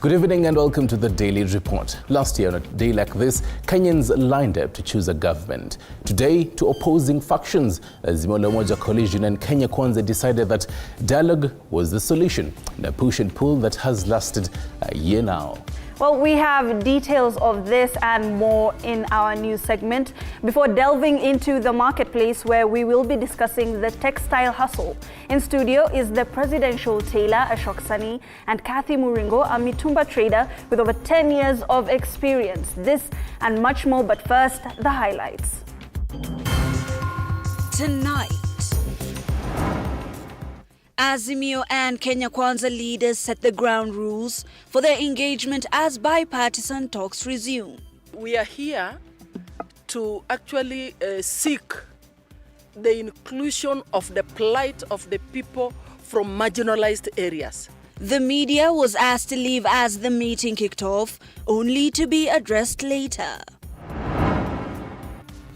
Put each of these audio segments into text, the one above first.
Good evening and welcome to the Daily Report. Last year on a day like this, Kenyans lined up to choose a government. Today, two opposing factions, Azimio la Umoja Coalition and Kenya Kwanza, decided that dialogue was the solution in a push and pull that has lasted a year now. Well, we have details of this and more in our news segment before delving into the marketplace, where we will be discussing the textile hustle. In studio is the presidential tailor Ashok Sani and Kathy Muringo, a mitumba trader with over 10 years of experience. This and much more, but first, the highlights. Tonight, Azimio and Kenya Kwanza leaders set the ground rules for their engagement as bipartisan talks resume. We are here to actually seek the inclusion of the plight of the people from marginalized areas. The media was asked to leave as the meeting kicked off, only to be addressed later.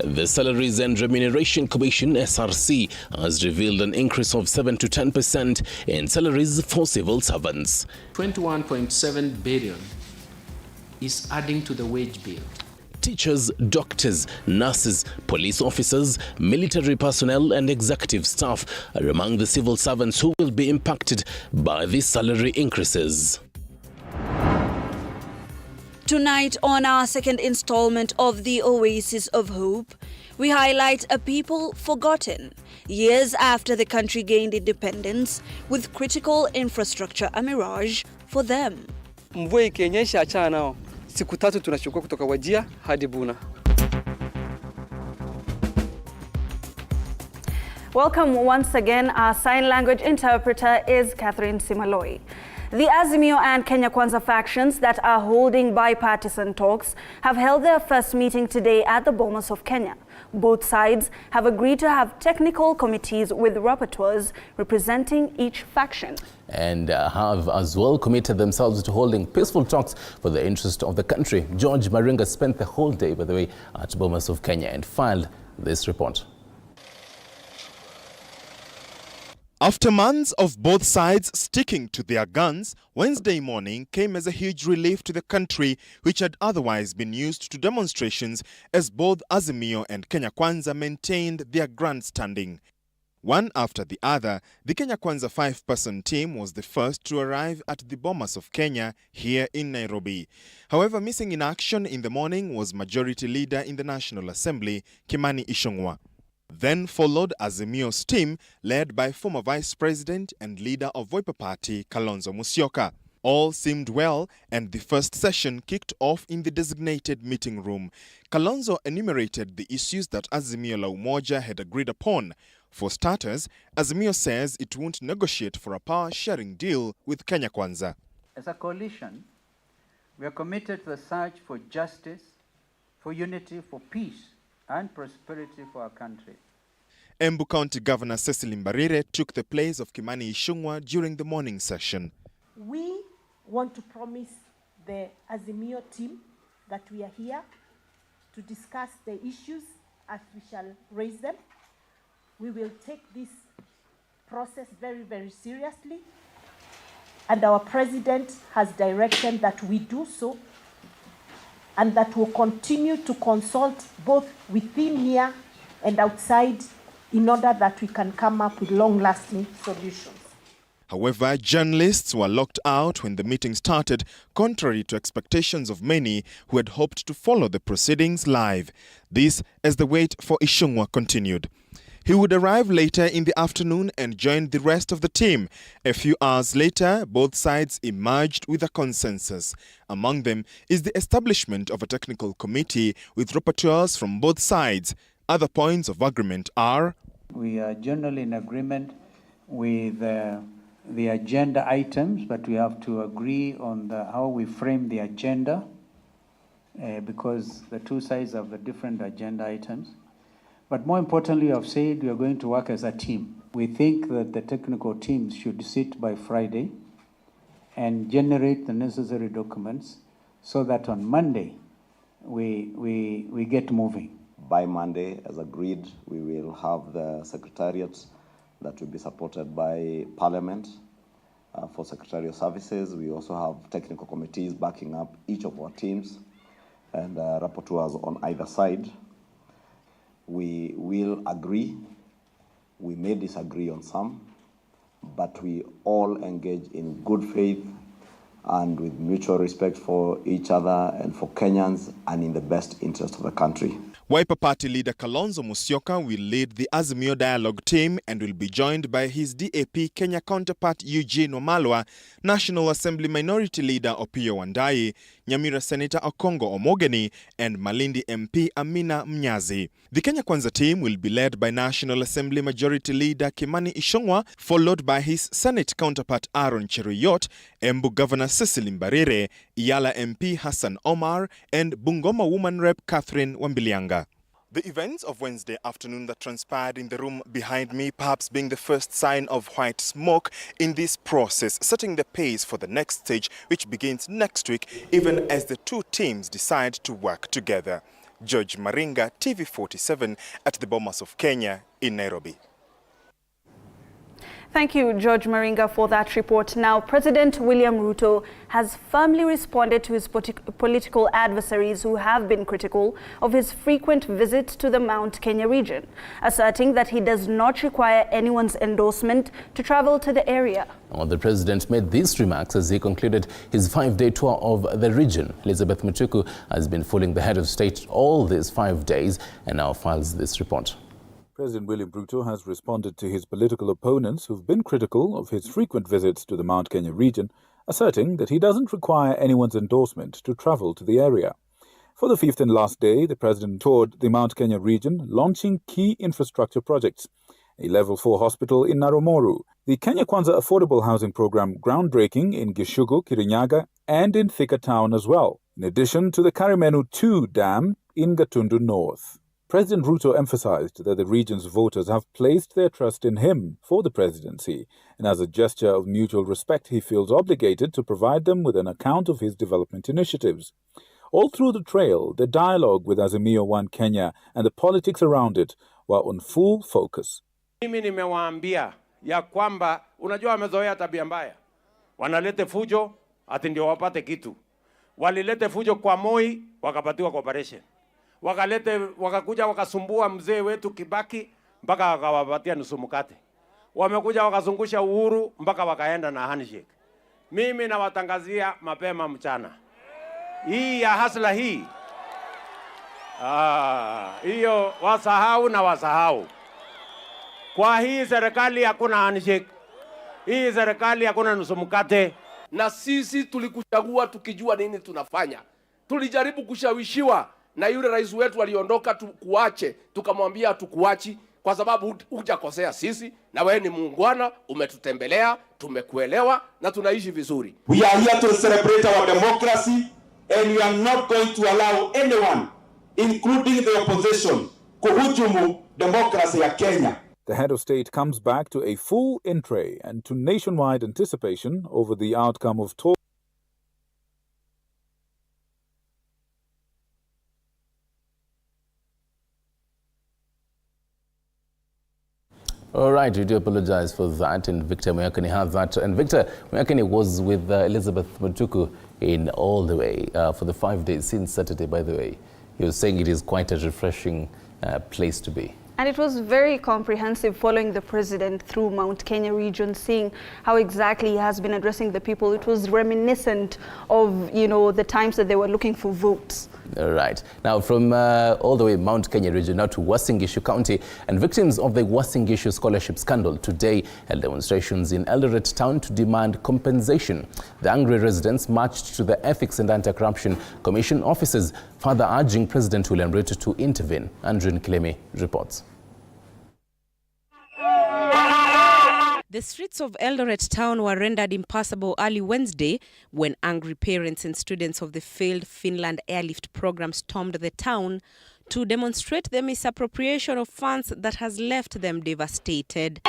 The Salaries and Remuneration Commission, SRC, has revealed an increase of 7 to 10% in salaries for civil servants. 21.7 billion is adding to the wage bill. Teachers, doctors, nurses, police officers, military personnel and executive staff are among the civil servants who will be impacted by these salary increases. Tonight, on our second installment of the Oasis of Hope, we highlight a people forgotten years after the country gained independence, with critical infrastructure a mirage for them. Mvua ikinyesha achana nao. Siku tatu tunachukua kutoka Wajia hadi Buna. Welcome once again. Our sign language interpreter is Catherine Simaloi. The Azimio and Kenya Kwanza factions that are holding bipartisan talks have held their first meeting today at the Bomas of Kenya. Both sides have agreed to have technical committees with rapporteurs representing each faction. And have as well committed themselves to holding peaceful talks for the interest of the country. George Maringa spent the whole day, by the way, at Bomas of Kenya and filed this report. After months of both sides sticking to their guns, Wednesday morning came as a huge relief to the country, which had otherwise been used to demonstrations as both Azimio and Kenya Kwanza maintained their grandstanding. One after the other, the Kenya Kwanza 5-person team was the first to arrive at the Bomas of Kenya here in Nairobi. However, missing in action in the morning was Majority Leader in the National Assembly, Kimani Ichung'wah. Then followed Azimio's team, led by former Vice President and leader of Wiper Party, Kalonzo Musyoka. All seemed well, and the first session kicked off in the designated meeting room. Kalonzo enumerated the issues that Azimio la Umoja had agreed upon. For starters, Azimio says it won't negotiate for a power-sharing deal with Kenya Kwanza. As a coalition, we are committed to the search for justice, for unity, for peace, and prosperity for our country. Embu County Governor Cecily Mbarire took the place of Kimani Ichung'wah during the morning session. We want to promise the Azimio team that we are here to discuss the issues as we shall raise them. We will take this process very, very seriously, and our president has directed that we do so, and that will continue to consult both within here and outside in order that we can come up with long-lasting solutions. However, journalists were locked out when the meeting started, contrary to expectations of many who had hoped to follow the proceedings live. This as the wait for Ichung'wah continued. He would arrive later in the afternoon and join the rest of the team. A few hours later, both sides emerged with a consensus. Among them is the establishment of a technical committee with rapporteurs from both sides. Other points of agreement are: we are generally in agreement with the agenda items, but we have to agree on how we frame the agenda because the two sides have the different agenda items. But more importantly, I've said we are going to work as a team. We think that the technical teams should sit by Friday and generate the necessary documents so that on Monday we get moving. By Monday, as agreed, we will have the secretariat that will be supported by Parliament for secretarial services. We also have technical committees backing up each of our teams and rapporteurs on either side. We will agree. We may disagree on some, but we all engage in good faith and with mutual respect for each other and for Kenyans and in the best interest of the country. Wiper Party leader Kalonzo Musyoka will lead the Azimio Dialogue team and will be joined by his DAP Kenya counterpart Eugene Wamalwa, National Assembly Minority Leader Opiyo Wandayi, Nyamira Senator Okongo Omogeni, and Malindi MP Amina Mnyazi. The Kenya Kwanza team will be led by National Assembly Majority Leader Kimani Ichung'wah, followed by his Senate counterpart Aaron Cheruiyot, Embu Governor Cecily Mbarire, Yala MP Hassan Omar, and Bungoma Woman Rep Catherine Wambilianga. The events of Wednesday afternoon that transpired in the room behind me perhaps being the first sign of white smoke in this process, setting the pace for the next stage, which begins next week, even as the two teams decide to work together. George Maringa, TV47 at the Bomas of Kenya in Nairobi. Thank you, George Maringa, for that report. Now, President William Ruto has firmly responded to his political adversaries who have been critical of his frequent visits to the Mount Kenya region, asserting that he does not require anyone's endorsement to travel to the area. Well, the president made these remarks as he concluded his 5-day tour of the region. Elizabeth Mutuku has been following the head of state all these 5 days and now files this report. President William Ruto has responded to his political opponents who've been critical of his frequent visits to the Mount Kenya region, asserting that he doesn't require anyone's endorsement to travel to the area. For the 5th and last day, the president toured the Mount Kenya region, launching key infrastructure projects: a Level 4 hospital in Narumoru, the Kenya Kwanza Affordable Housing Program groundbreaking in Gishugu, Kirinyaga, and in Thika Town as well, in addition to the Karimenu 2 Dam in Gatundu North. President Ruto emphasized that the region's voters have placed their trust in him for the presidency, and as a gesture of mutual respect, he feels obligated to provide them with an account of his development initiatives. All through the trail, the dialogue with Azimio One Kenya and the politics around it were on full focus. Mimi nimewaambia ya kwamba unajua wamezoea tabia mbaya. Wanalete fujo ati ndio wapate kitu. Walilete fujo kwa Moi wakapatiwa cooperation. Wakakuja wakasumbua mzee wetu Kibaki mpaka wakawapatia nusu mkate. Wamekuja wakazungusha Uhuru mpaka wakaenda na handshake. Mimi nawatangazia mapema mchana, hii ya hasla hii, hiyo wasahau na wasahau. Kwa hii serikali hakuna handshake. Hii serikali hakuna nusu mkate. Na sisi tulikuchagua tukijua nini tunafanya. Tulijaribu kushawishiwa na yule rais wetu aliondoka tukuache, tukamwambia tukuachi kwa sababu hujakosea sisi na wewe ni muungwana, umetutembelea, tumekuelewa na tunaishi vizuri. We are here to celebrate our democracy and we are not going to allow anyone, including the opposition, kuhujumu democracy ya Kenya. The head of state comes back to a full entree and to nationwide anticipation over the outcome of talks. All right, we do apologize for that, and Victor Moyakani had that. And Victor Moyakani was with Elizabeth Mutuku in all the way for the 5 days since Saturday, by the way. He was saying it is quite a refreshing place to be. And it was very comprehensive, following the president through Mount Kenya region, seeing how exactly he has been addressing the people. It was reminiscent of, you know, the times that they were looking for votes. All right. Now, from all the way Mount Kenya region now to Uasin Gishu County, and victims of the Uasin Gishu scholarship scandal today held demonstrations in Eldoret town to demand compensation. The angry residents marched to the Ethics and Anti-Corruption Commission offices, further urging President William Ruto to intervene. Andrew Nkilemi reports. The streets of Eldoret town were rendered impassable early Wednesday when angry parents and students of the failed Finland airlift program stormed the town to demonstrate the misappropriation of funds that has left them devastated.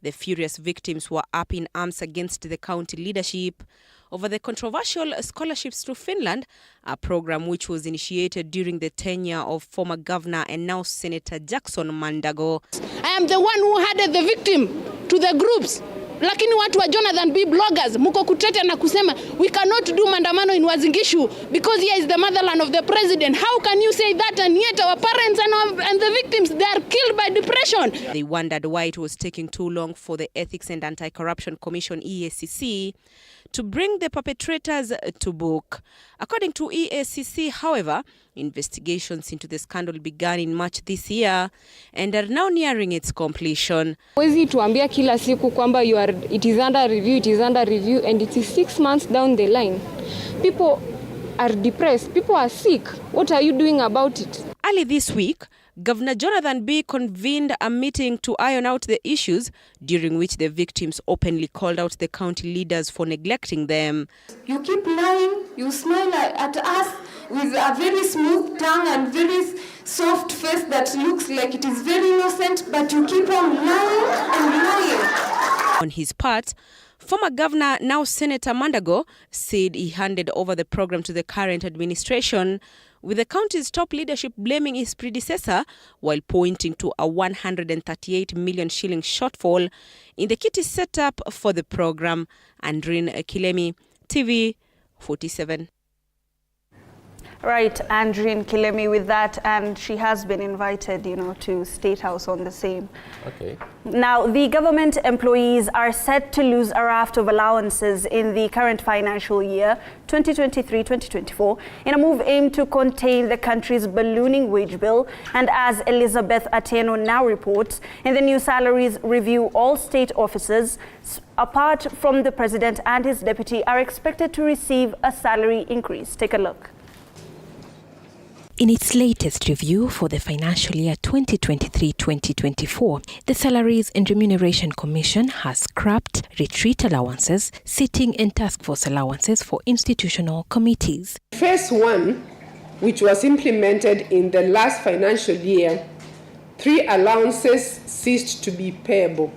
The furious victims were up in arms against the county leadership over the controversial scholarships to Finland, a program which was initiated during the tenure of former governor and now Senator Jackson Mandago. I am the one who handed the victim to the groups lakini watu wa Jonathan B bloggers mko kutete na kusema we cannot do maandamano in Uasin Gishu because here is the motherland of the president. How can you say that, and yet our parents and the victims, they are killed by depression? They wondered why it was taking too long for the Ethics and Anti-Corruption Commission EACC to bring the perpetrators to book. According to EACC, however, investigations into the scandal began in March this year and are now nearing its completion. Wezi tuambia kila siku kwamba it is under review, and it is 6 months down the line. People are depressed, people are sick. What are you doing about it? Early this week, Governor Jonathan B convened a meeting to iron out the issues, during which the victims openly called out the county leaders for neglecting them. You keep lying, you smile at us with a very smooth tongue and very soft face that looks like it is very innocent, but you keep on lying and lying. On his part, former Governor, now Senator Mandago, said he handed over the program to the current administration, with the county's top leadership blaming his predecessor while pointing to a 138 million shilling shortfall in the kitty setup for the program. Andrine Kilemi, TV 47. Right, Andrine Kilemi with that, and she has been invited, to State House on the same. Okay. Now, the government employees are set to lose a raft of allowances in the current financial year, 2023-2024, in a move aimed to contain the country's ballooning wage bill. And as Elizabeth Atieno now reports, in the new salaries review, all state officers, apart from the president and his deputy, are expected to receive a salary increase. Take a look. In its latest review for the financial year 2023-2024, the Salaries and Remuneration Commission has scrapped retreat allowances, sitting and task force allowances for institutional committees. Phase 1, which was implemented in the last financial year, 3 allowances ceased to be payable.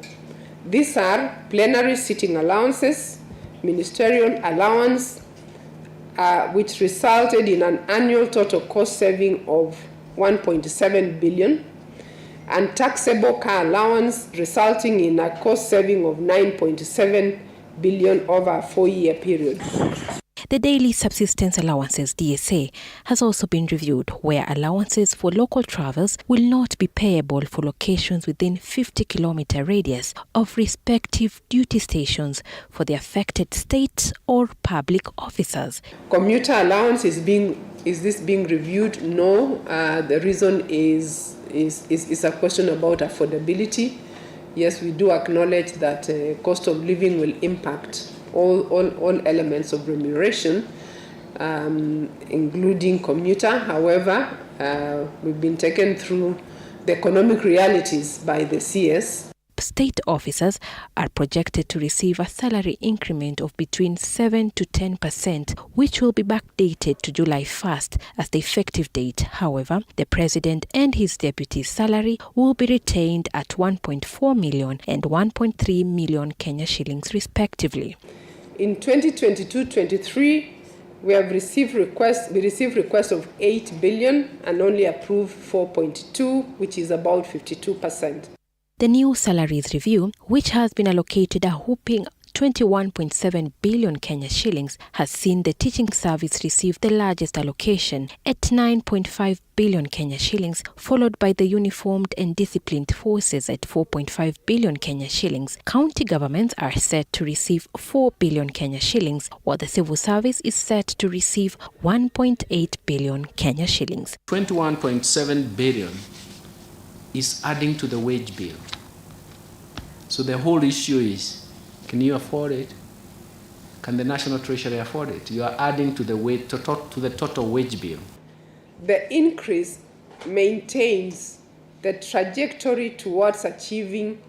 These are plenary sitting allowances, ministerial allowance, which resulted in an annual total cost saving of 1.7 billion, and taxable car allowance resulting in a cost saving of 9.7 billion over a 4-year period. The Daily Subsistence Allowances DSA has also been reviewed, where allowances for local travels will not be payable for locations within 50-kilometer radius of respective duty stations for the affected state or public officers. Commuter allowance is being reviewed? No. The reason is a question about affordability. Yes, we do acknowledge that cost of living will impact all elements of remuneration, including commuter. However, we've been taken through the economic realities by the CS. State officers are projected to receive a salary increment of between 7 to 10%, which will be backdated to July 1st as the effective date. However, the president and his deputy's salary will be retained at 1.4 million and 1.3 million Kenya shillings respectively. In 2022-23, we received requests of 8 billion and only approved 4.2, which is about 52%. The new salaries review, which has been allocated a whopping 21.7 billion Kenya shillings, has seen the teaching service receive the largest allocation at 9.5 billion Kenya shillings, followed by the uniformed and disciplined forces at 4.5 billion Kenya shillings. County governments are set to receive 4 billion Kenya shillings, while the civil service is set to receive 1.8 billion Kenya shillings. 21.7 billion is adding to the wage bill. So the whole issue is, can you afford it? Can the National Treasury afford it? You are adding to the total wage bill. The increase maintains the trajectory towards achieving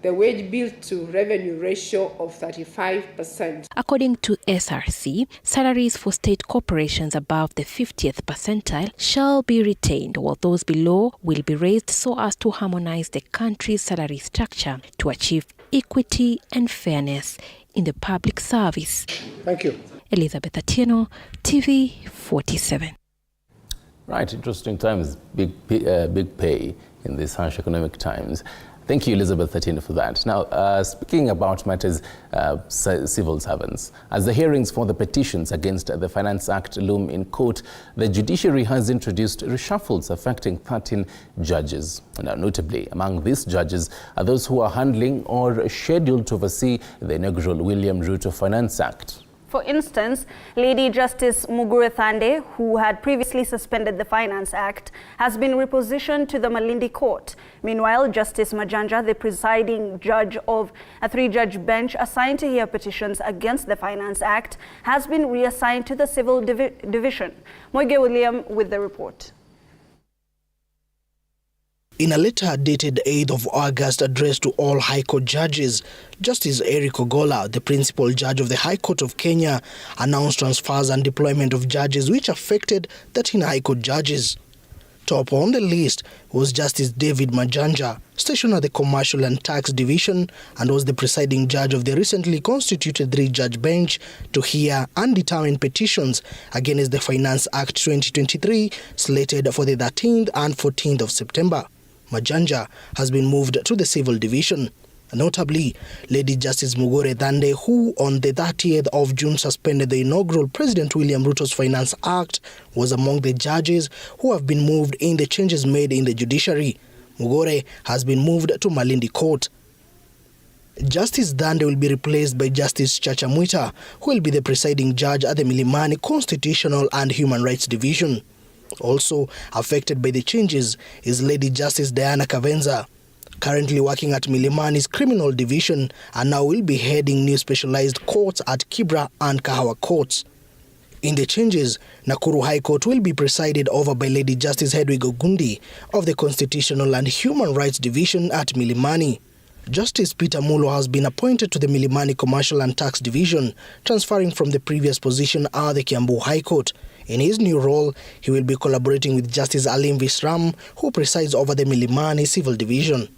the wage bill to revenue ratio of 35%. According to SRC, salaries for state corporations above the 50th percentile shall be retained, while those below will be raised so as to harmonize the country's salary structure to achieve equity and fairness in the public service. Thank you. Elizabeth Atieno, TV 47. Right, interesting times, big pay in these harsh economic times. Thank you, Elizabeth Atina, for that. Now, speaking about matters civil servants, as the hearings for the petitions against the Finance Act loom in court, the judiciary has introduced reshuffles affecting 13 judges. Now, notably, among these judges are those who are handling or scheduled to oversee the inaugural William Ruto Finance Act. For instance, Lady Justice Mugure Thande, who had previously suspended the Finance Act, has been repositioned to the Malindi Court. Meanwhile, Justice Majanja, the presiding judge of a 3-judge bench assigned to hear petitions against the Finance Act, has been reassigned to the Civil Division. Moige William with the report. In a letter dated 8th of August addressed to all High Court judges, Justice Eric Ogolla, the principal judge of the High Court of Kenya, announced transfers and deployment of judges which affected 13 High Court judges. Top on the list was Justice David Majanja, stationed at the Commercial and Tax Division, and was the presiding judge of the recently constituted 3-judge bench to hear and determine petitions against the Finance Act 2023, slated for the 13th and 14th of September. Majanja has been moved to the Civil Division. Notably, Lady Justice Mugure Thande, who on the 30th of June suspended the inaugural President William Ruto's Finance Act, was among the judges who have been moved in the changes made in the judiciary. Mugure has been moved to Malindi Court. Justice Thande will be replaced by Justice Chacha Mwita, who will be the presiding judge at the Milimani Constitutional and Human Rights Division. Also affected by the changes is Lady Justice Diana Kavenza, currently working at Milimani's Criminal Division, and now will be heading new specialized courts at Kibra and Kahawa courts. In the changes, Nakuru High Court will be presided over by Lady Justice Hedwig Ogundi of the Constitutional and Human Rights Division at Milimani. Justice Peter Mulo has been appointed to the Milimani Commercial and Tax Division, transferring from the previous position at the Kiambu High Court. In his new role, he will be collaborating with Justice Alim Visram, who presides over the Milimani Civil Division.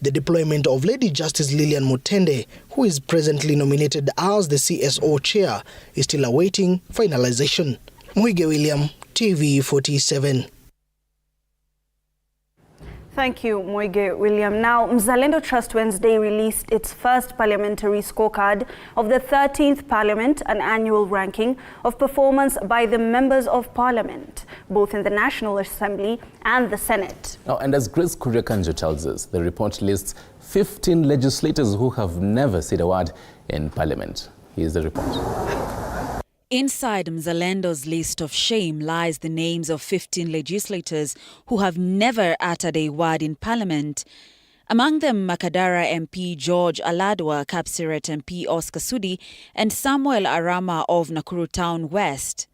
The deployment of Lady Justice Lilian Mutende, who is presently nominated as the CSO chair, is still awaiting finalization. Moige William, TV47. Thank you, Moige William. Now, Mzalendo Trust Wednesday released its first parliamentary scorecard of the 13th Parliament, an annual ranking of performance by the members of Parliament, both in the National Assembly and the Senate. Now, and as Grace Kuriakanjo tells us, the report lists 15 legislators who have never said a word in Parliament. Here's the report. Inside Mzalendo's list of shame lies the names of 15 legislators who have never uttered a word in Parliament. Among them, Makadara MP George Aladwa, Kapseret MP Oscar Sudi, and Samuel Arama of Nakuru Town West.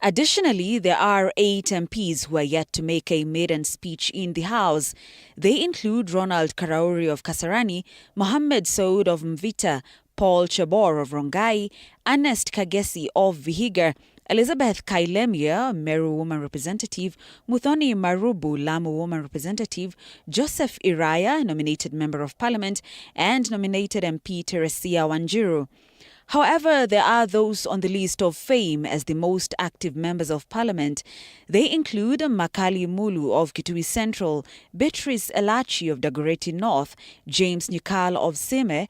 Additionally, there are 8 MPs who are yet to make a maiden speech in the House. They include Ronald Karauri of Kasarani, Mohammed Saud of Mvita, Paul Chabor of Rongai, Ernest Kagesi of Vihiga, Elizabeth Kailemia, Meru Woman Representative, Muthoni Marubu, Lamu Woman Representative, Joseph Iraya, nominated Member of Parliament, and nominated MP Teresia Wanjiru. However, there are those on the list of fame as the most active members of Parliament. They include Makali Mulu of Kitui Central, Beatrice Elachi of Dagoretti North, James Nyukal of Seme,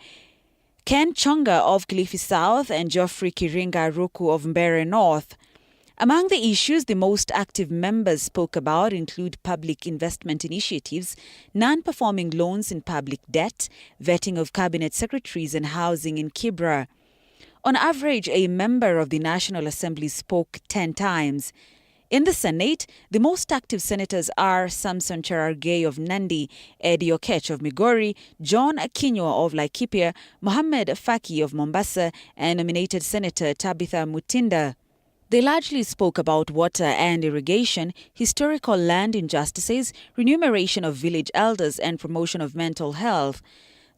Ken Chonga of Kilifi South, and Geoffrey Kiringa Ruku of Mbere North. Among the issues the most active members spoke about include public investment initiatives, non-performing loans in public debt, vetting of cabinet secretaries and housing in Kibra. On average, a member of the National Assembly spoke 10 times. In the Senate, the most active senators are Samson Cherargei of Nandi, Eddie Okech of Migori, John Akinyo of Laikipia, Mohammed Faki of Mombasa, and nominated Senator Tabitha Mutinda. They largely spoke about water and irrigation, historical land injustices, remuneration of village elders, and promotion of mental health.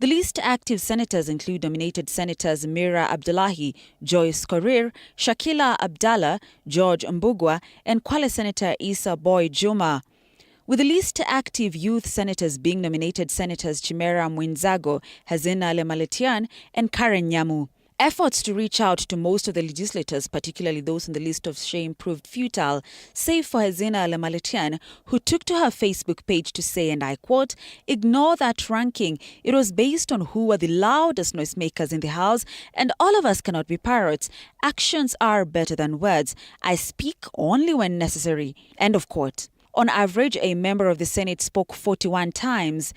The least active senators include nominated Senators Mira Abdullahi, Joyce Korir, Shakila Abdallah, George Mbugwa, and Kwale Senator Isa Boy Juma. With the least active youth senators being nominated Senators Chimera Mwinzago, Hazina Lemaletian, and Karen Nyamu. Efforts to reach out to most of the legislators, particularly those on the list of shame, proved futile, save for Hezina Alamaletian, who took to her Facebook page to say, and I quote, "Ignore that ranking. It was based on who were the loudest noisemakers in the House, and all of us cannot be parrots. Actions are better than words. I speak only when necessary." End of quote. On average, a member of the Senate spoke 41 times.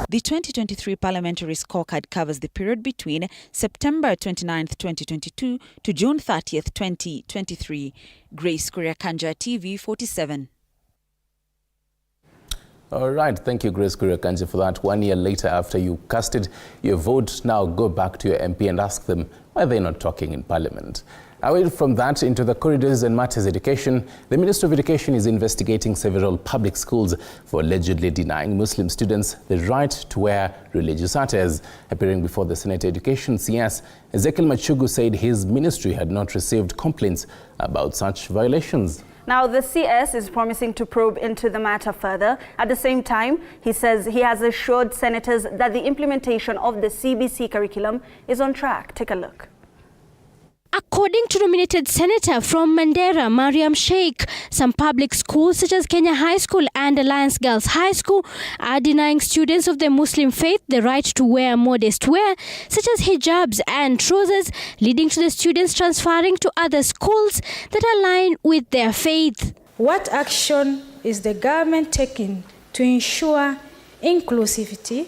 The 2023 Parliamentary Scorecard covers the period between September 29, 2022 to June 30, 2023. Grace Kuriakanja, TV47. All right, thank you, Grace Kuriakanja, for that. 1 year later, after you casted your vote, now go back to your MP and ask them why they're not talking in Parliament. Away from that, into the corridors and matters education, the Minister of Education is investigating several public schools for allegedly denying Muslim students the right to wear religious attires. Appearing before the Senate Education CS, Ezekiel Machogu said his ministry had not received complaints about such violations. Now, the CS is promising to probe into the matter further. At the same time, he says he has assured senators that the implementation of the CBC curriculum is on track. Take a look. According to nominated Senator from Mandera, Mariam Sheikh, some public schools such as Kenya High School and Alliance Girls High School are denying students of the Muslim faith the right to wear modest wear such as hijabs and trousers, leading to the students transferring to other schools that align with their faith. What action is the government taking to ensure inclusivity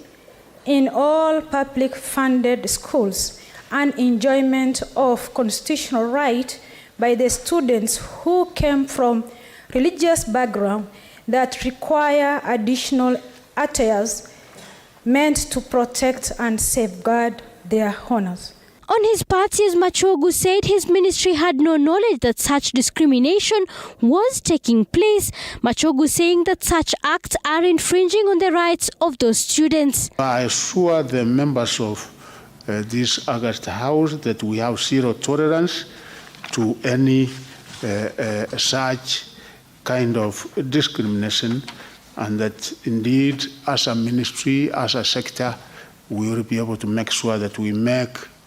in all public funded schools and enjoyment of constitutional right by the students who came from religious background that require additional attires meant to protect and safeguard their honors? On his part, CS Machogu said his ministry had no knowledge that such discrimination was taking place. Machogu saying that such acts are infringing on the rights of those students. I assure the members of this August House that we have zero tolerance to any such kind of discrimination, and that indeed as a ministry, as a sector, we will be able to make sure that we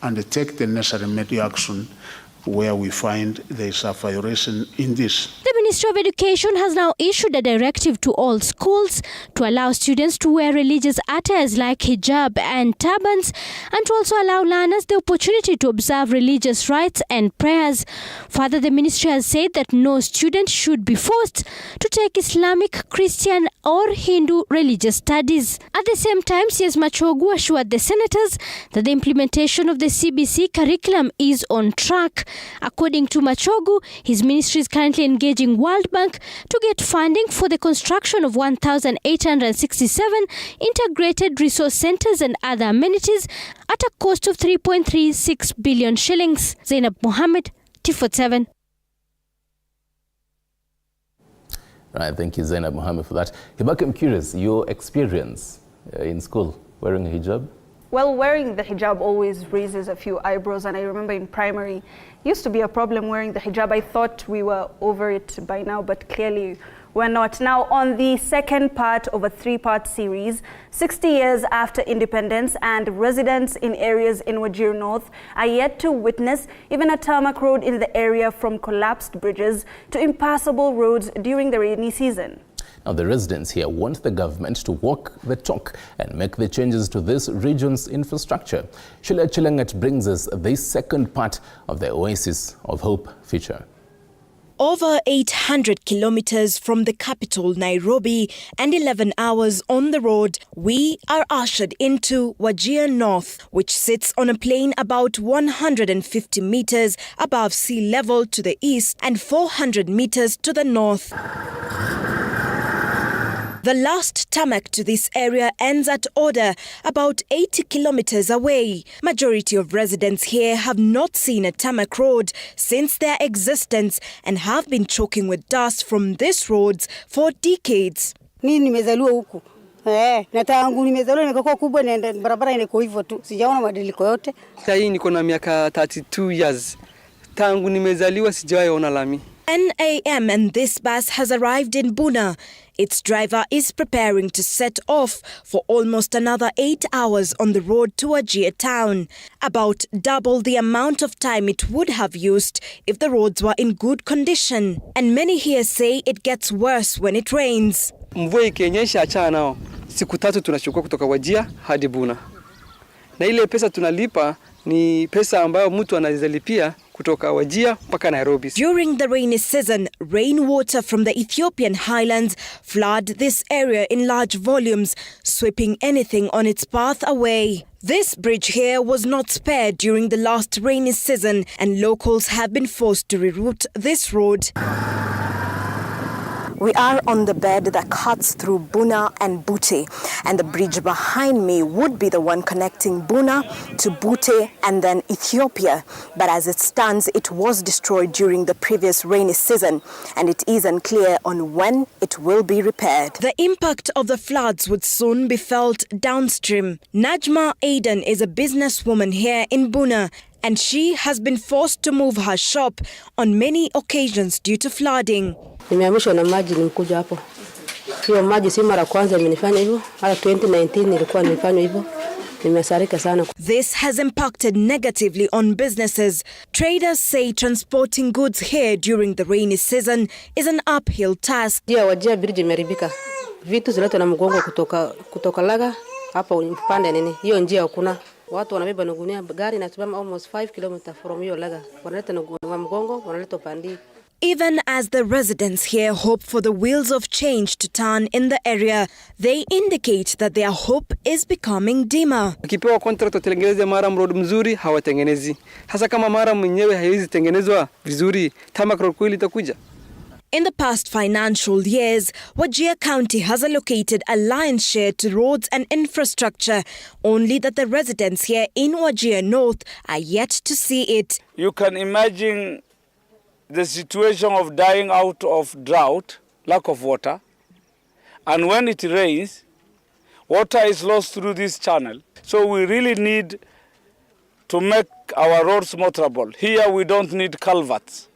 undertake the necessary remedial action where we find there is a violation in this. The Ministry of Education has now issued a directive to all schools to allow students to wear religious attires like hijab and turbans, and to also allow learners the opportunity to observe religious rites and prayers. Further, the ministry has said that no student should be forced to take Islamic, Christian or Hindu religious studies. At the same time, CS Machogu assured the senators that the implementation of the CBC curriculum is on track. According to Machogu, his ministry is currently engaging World Bank to get funding for the construction of 1,867 integrated resource centers and other amenities at a cost of 3.36 billion shillings. Zainab Mohammed, T47. Right, thank you, Zainab Mohammed, for that. Hibaki, I'm curious, your experience in school wearing a hijab? Well, wearing the hijab always raises a few eyebrows, and I remember in primary, it used to be a problem wearing the hijab. I thought we were over it by now, but clearly we're not. Now, on the second part of a three-part series, 60 years after independence, and residents in areas in Wajir North are yet to witness even a tarmac road in the area, from collapsed bridges to impassable roads during the rainy season. Now, the residents here want the government to walk the talk and make the changes to this region's infrastructure. Sheila Chilangat brings us the second part of the Oasis of Hope feature. Over 800 kilometers from the capital, Nairobi, and 11 hours on the road, we are ushered into Wajir North, which sits on a plain about 150 meters above sea level to the east and 400 meters to the north. The last tarmac to this area ends at Oda, about 80 kilometers away. Majority of residents here have not seen a tarmac road since their existence and have been choking with dust from these roads for decades. Mimi nimezaliwa huku. Na tangu nimezaliwa nimekuwa kubwa na barabara iko hivyo tu. Sijaona mabadiliko yote. Sasa hii niko na miaka 32 years. Tangu nimezaliwa sijawahi ona lami. 10 a.m. and this bus has arrived in Buna. its driver is preparing to set off for almost another 8 hours on the road to Wajir town, about double the amount of time it would have used if the roads were in good condition. And many here say it gets worse when it rains. Mvua ikinyesha achana nao. Siku 3 tunachukua kutoka Wajir hadi Buna. Na ile pesa tunalipa ni pesa ambayo mtu anazalipia kutoka Wajir mpaka Nairobi. During the rainy season, rainwater from the Ethiopian highlands flood this area in large volumes, sweeping anything on its path away. This bridge here was not spared during the last rainy season, and locals have been forced to reroute this road. We are on the bed that cuts through Buna and Bute, and the bridge behind me would be the one connecting Buna to Bute and then Ethiopia. But as it stands, it was destroyed during the previous rainy season, and it is unclear on when it will be repaired. The impact of the floods would soon be felt downstream. Najma Aidan is a businesswoman here in Buna, and she has been forced to move her shop on many occasions due to flooding. Nimehamishwa na maji nimekuja hapo. Hiyo maji si mara kwanza imenifanya hivyo. Hata 2019 nilikuwa nimefanya hivyo. Nimesarika sana. This has impacted negatively on businesses. Traders say transporting goods here during the rainy season is an uphill task. Dia Wajir bridge imeribika. Vitu ziletwa na mgongo kutoka Laga hapa upande nini. Hiyo njia hakuna. Watu wanabeba na gunia, gari inasimama almost 5 km from hiyo Laga. Wanaleta na mgongo, wanaleta pandi. Even as the residents here hope for the wheels of change to turn in the area, they indicate that their hope is becoming dimmer. Ukipewa contract utengeneze Maram road mzuri, hawatengenezi. Hasa kama Maram mwenyewe haiwezi tengenezwa vizuri, tarmac road kweli itakuja. In the past financial years, Wajir County has allocated a lion's share to roads and infrastructure, only that the residents here in Wajir North are yet to see it. You can imagine the situation of dying out of drought, lack of water, and when it rains, water is lost through this channel. So we really need to make our roads motorable. Here we don't need culverts.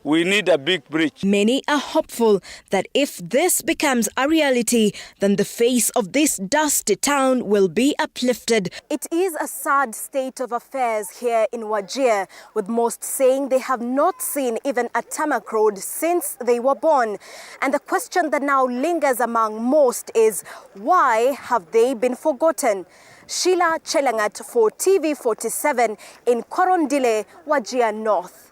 We need a big bridge. Many are hopeful that if this becomes a reality, then the face of this dusty town will be uplifted. It is a sad state of affairs here in Wajir, with most saying they have not seen even a tarmac road since they were born. And the question that now lingers among most is, why have they been forgotten? Sheila Chelangat for TV47 in Korondile, Wajir North.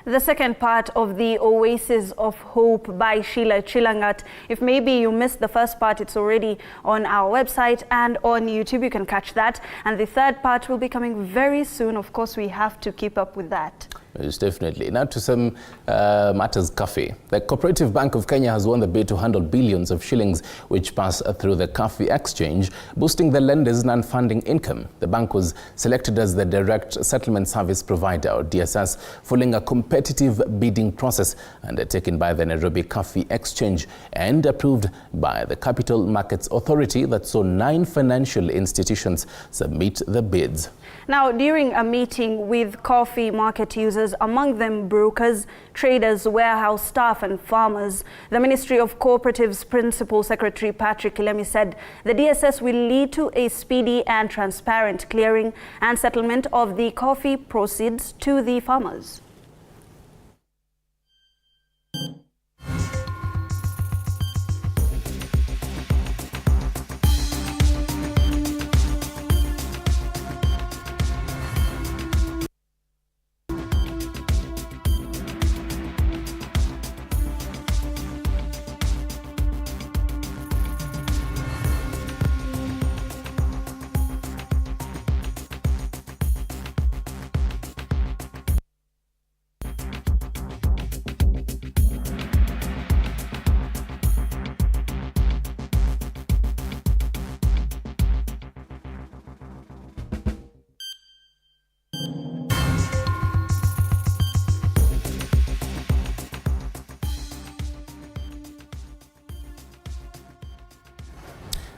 The second part of the Oasis of Hope by Sheila Chelangat. If maybe you missed the first part, it's already on our website and on YouTube. You can catch that. And the third part will be coming very soon. Of course, we have to keep up with that. Yes, definitely. Now to some matters Cafe. The Cooperative Bank of Kenya has won the bid to handle billions of shillings which pass through the Cafe exchange, boosting the lender's non-funding income. The bank was selected as the direct settlement service provider, or DSS, following a competitive bidding process undertaken by the Nairobi Cafe exchange and approved by the Capital Markets Authority that saw 9 financial institutions submit the bids. Now, during a meeting with coffee market users, among them brokers, traders, warehouse staff and farmers, the Ministry of Cooperatives Principal Secretary Patrick Kilemi said the DSS will lead to a speedy and transparent clearing and settlement of the coffee proceeds to the farmers.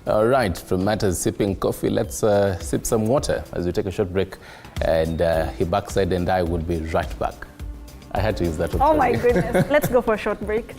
All right, from matters sipping coffee, let's sip some water as we take a short break, and Hibackside and I will be right back. I had to use that. Oh my goodness. Let's go for a short break.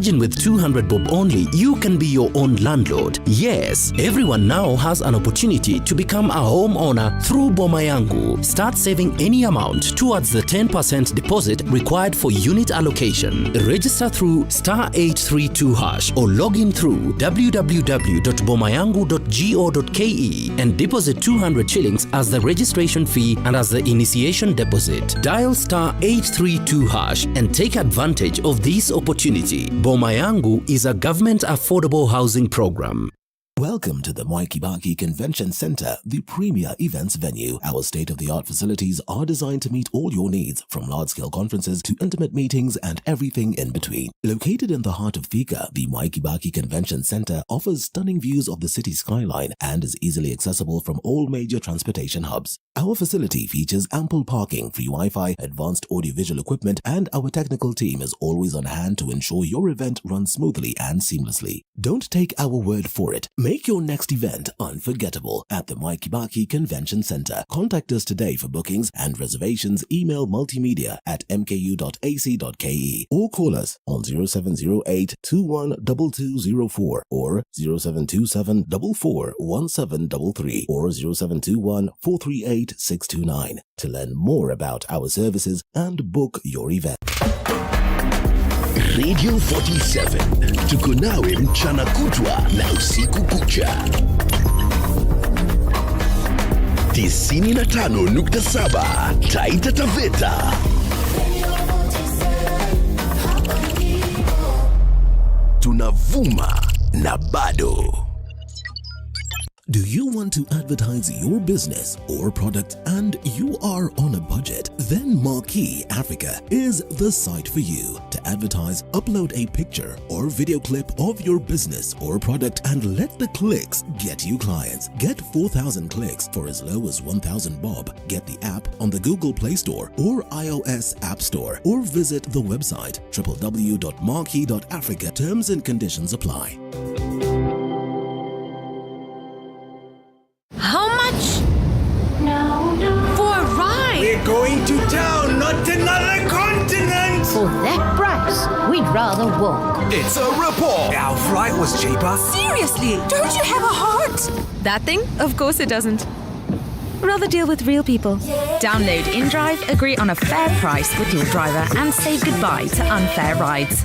Imagine with 200 bob only, you can be your own landlord. Yes, everyone now has an opportunity to become a homeowner through Boma Yangu. Start saving any amount towards the 10% deposit required for unit allocation. Register through *832# or log in through www.bomayangu.go.ke and deposit 200 shillings as the registration fee and as the initiation deposit. Dial *832# and take advantage of this opportunity. Boma Yangu is a government affordable housing program. Welcome to the Mwai Kibaki Convention Center, the premier events venue. Our state-of-the-art facilities are designed to meet all your needs, from large-scale conferences to intimate meetings and everything in between. Located in the heart of Thika, the Mwai Kibaki Convention Center offers stunning views of the city skyline and is easily accessible from all major transportation hubs. Our facility features ample parking, free Wi-Fi, advanced audiovisual equipment, and our technical team is always on hand to ensure your event runs smoothly and seamlessly. Don't take our word for it. Make your next event unforgettable at the Mwai Kibaki Convention Center. Contact us today for bookings and reservations. Email multimedia@mku.ac.ke or call us on 0708 212204 or 0727 441733 or 0721 438 629 to learn more about our services and book your event. Radio 47 tuko nawe mchana kutwa na usiku kucha. 95.7 Taita Taveta. Tunavuma na bado. Do you want to advertise your business or product and you are on a budget? Then Marquee Africa is the site for you. To advertise, upload a picture or video clip of your business or product and let the clicks get you clients. Get 4,000 clicks for as low as 1,000 bob. Get the app on the Google Play Store or iOS App Store or visit the website www.marquee.africa. Terms and conditions apply. How much? No. For a ride? We're going to town, not another continent! For that price, we'd rather walk. It's a rip-off! Our flight was cheaper. Seriously, don't you have a heart? That thing? Of course it doesn't. Rather deal with real people. Download InDrive, agree on a fair price with your driver and say goodbye to unfair rides.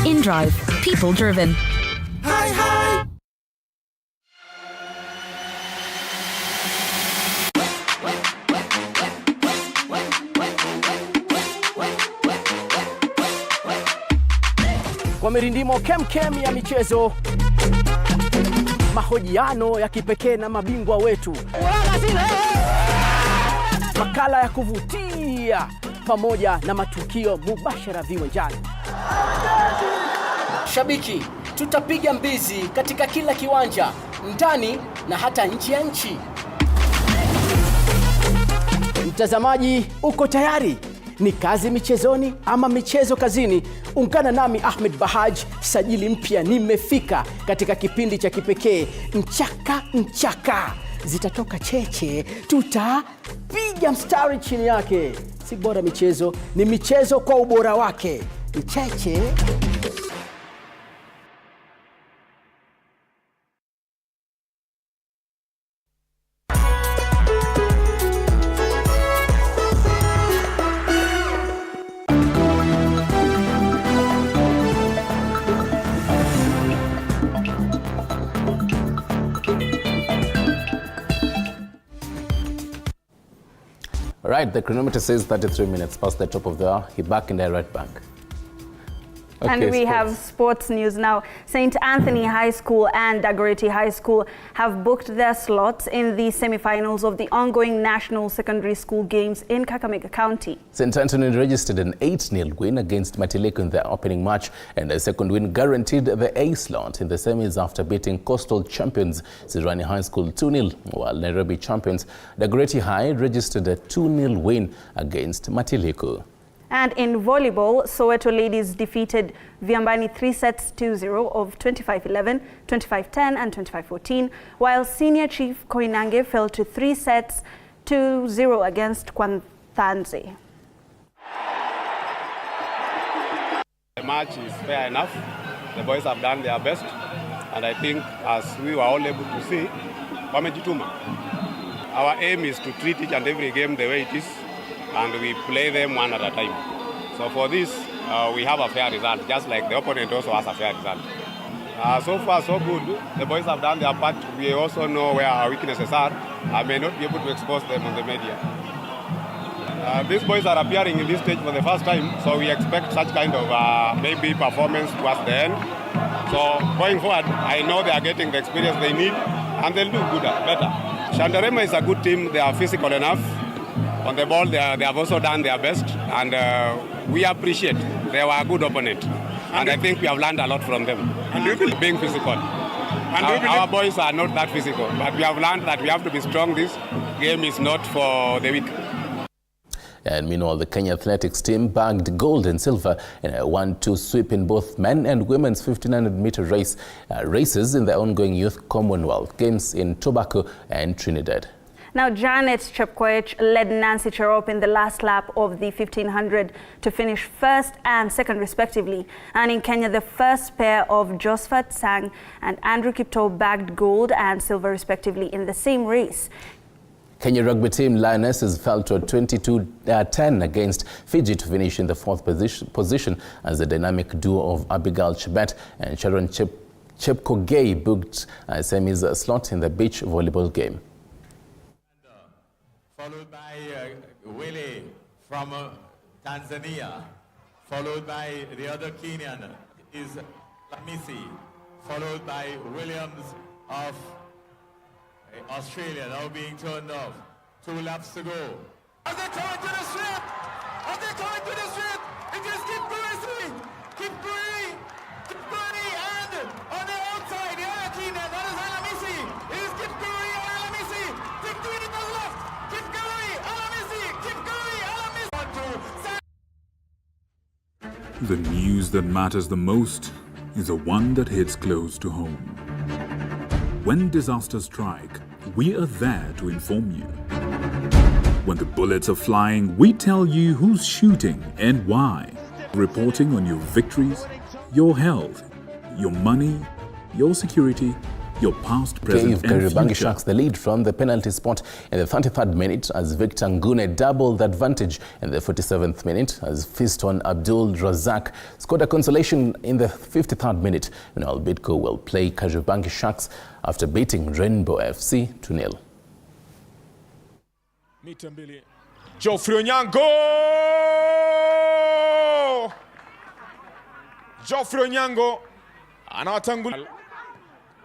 InDrive. People driven. Hi, hi! Kwa mirindimo kem ya michezo, mahojiano ya kipekee na mabingwa wetu, makala ya kuvutia pamoja na matukio mubashara viwanjani. Shabiki, tutapiga mbizi katika kila kiwanja, ndani na hata nje ya nchi. Mtazamaji, uko tayari? Ni kazi michezoni ama michezo kazini? Ungana nami Ahmed Bahaj, sajili mpya nimefika katika kipindi cha kipekee Mchaka. Zitatoka cheche, tutapiga mstari chini yake. Si bora michezo, ni michezo kwa ubora wake. Mcheche. Right, the chronometer says 33 minutes past the top of the hour. He's back in the right back. Okay, and we have sports news now. St. Anthony High School and Dagoretti High School have booked their slots in the semi-finals of the ongoing National Secondary School Games in Kakamega County. St. Anthony registered an 8-0 win against Matileko in their opening match, and a second win guaranteed the A slot in the semis after beating coastal champions Sirani High School 2-0, while Nairobi champions Dagoretti High registered a 2-0 win against Matileko. And in volleyball, Soweto ladies defeated Viambani 3-2-0 of 25-11, 25-10 and 25-14, while senior chief Koinange fell to 3-2-0 against Kwanthanze. The match is fair enough. The boys have done their best, and I think, as we were all able to see, wamejituma. Our aim is to treat each and every game the way it is, and we play them one at a time. So for this, we have a fair result, just like the opponent also has a fair result. So far, so good. The boys have done their part. We also know where our weaknesses are. I may not be able to expose them on the media. These boys are appearing in this stage for the first time, so we expect such kind of maybe performance towards the end. So going forward, I know they are getting the experience they need, and they'll do better. Shantarema is a good team. They are physical enough. On the ball, they have also done their best, and we appreciate they were a good opponent. And I think we have learned a lot from them. And being physical. Our boys are not that physical, but we have learned that we have to be strong. This game is not for the weak. And meanwhile, the Kenya athletics team bagged gold and silver in a 1-2 sweep in both men and women's 1500-meter races in the ongoing Youth Commonwealth Games in Tobago and Trinidad. Now, Janet Chepkoech led Nancy Cherop in the last lap of the 1500 to finish first and second respectively. And in Kenya, the first pair of Josephat Sang and Andrew Kipto bagged gold and silver respectively in the same race. Kenya rugby team Lionesses fell to a 22-10 against Fiji to finish in the fourth position as the dynamic duo of Abigail Chebet and Sharon Chepkogei booked Semi's slot in the beach volleyball game. Followed by Willie from Tanzania, followed by the other Kenyan is Lamisi, followed by Williams of Australia, now being turned off. 2 laps to go. As they come into the strip! As they come into the strip! It is Kipkuri! Kipkuri! Kipkuri! And on the outside, the other Kenyan, that is Alamisi! It is Kipkuri or Alamisi! Kipkuri to the left! Kipkuri! Alamisi! Kipkuri! Alamisi! The news that matters the most is the one that hits close to home. When disasters strike, we are there to inform you. When the bullets are flying, we tell you who's shooting and why. Reporting on your victories, your health, your money, your security, your past, present, gave and Kariobangi future. Sharks the lead from the penalty spot in the 33rd minute as Victor Ngune doubled the advantage in the 47th minute as Fiston Abdul Razak scored a consolation in the 53rd minute. Now Bidco will play Kariobangi Sharks after beating Rainbow FC 2-0. Mita mbili. Geoffrey Onyango! Geoffrey Onyango anawatangulia.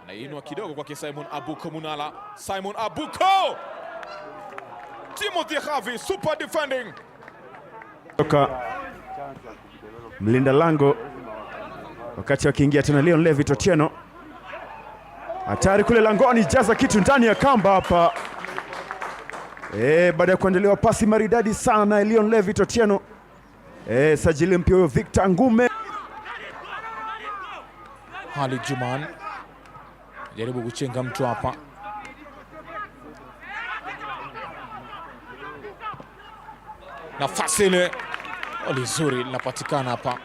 Anainua kidogo kwake Simon Abuko Munala. Simon Abuko! Timothy Havi, super defending. Toka mlinda lango wakati wakiingia tena Leon Levitt Otieno. Hatari kule langoni, jaza kitu ndani ya kamba hapa. Baada ya kuandaliwa pasi maridadi sana na Leon Levitt Otieno. Sajili mpya huyo Victor Ngume. Halid Juman jaribu kuchenga mtu hapa. Nafasi ile nzuri linapatikana hapa.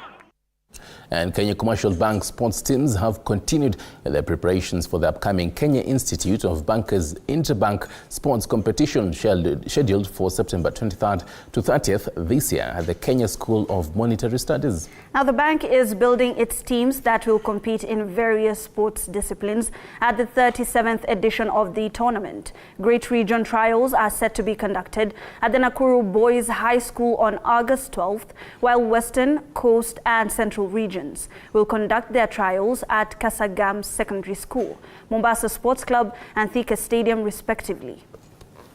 And Kenya Commercial Bank sports teams have continued their preparations for the upcoming Kenya Institute of Bankers Interbank Sports Competition scheduled for September 23rd to 30th this year at the Kenya School of Monetary Studies. Now, the bank is building its teams that will compete in various sports disciplines at the 37th edition of the tournament. Great Region trials are set to be conducted at the Nakuru Boys High School on August 12th, while Western, Coast and Central regions will conduct their trials at Kasagam Secondary School, Mombasa Sports Club and Thika Stadium respectively.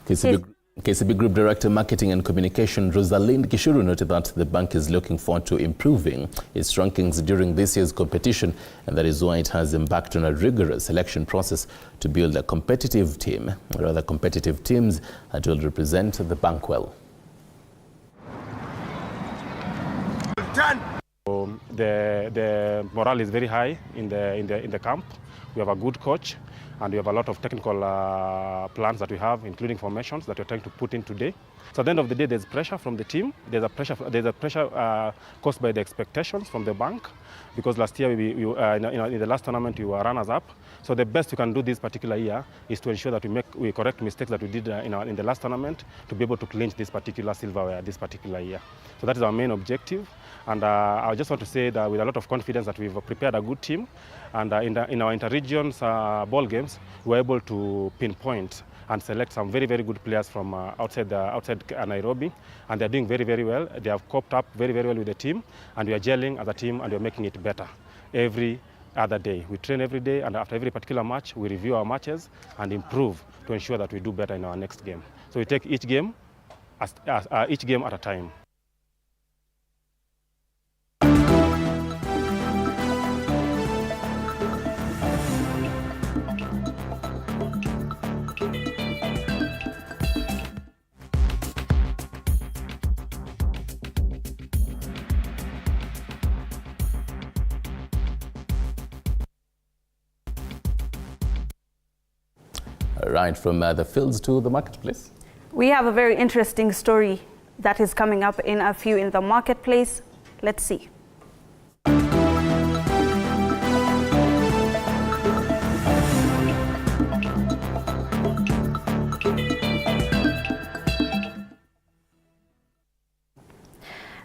KCB Group Director Marketing and Communication Rosalind Kishuru noted that the bank is looking forward to improving its rankings during this year's competition, and that is why it has embarked on a rigorous selection process to build a competitive team, or rather competitive teams that will represent the bank well. The morale is very high in the camp. We have a good coach, and we have a lot of technical plans that we have, including formations that we're trying to put in today. So at the end of the day, there's pressure from the team. There's a pressure caused by the expectations from the bank, because last year in the last tournament we were runners-up. So the best we can do this particular year is to ensure that we correct mistakes that we did in the last tournament to be able to clinch this particular silverware this particular year. So that is our main objective. And I just want to say that with a lot of confidence that we've prepared a good team, and in our inter-regions ball games, we're able to pinpoint and select some very, very good players from outside Nairobi, and they're doing very, very well. They have coped up very, very well with the team, and we are gelling as a team, and we're making it better every other day. We train every day, and after every particular match, we review our matches and improve to ensure that we do better in our next game. So we take each game at a time. Right, from the fields to the marketplace. We have a very interesting story that is coming up in a few in the marketplace. Let's see.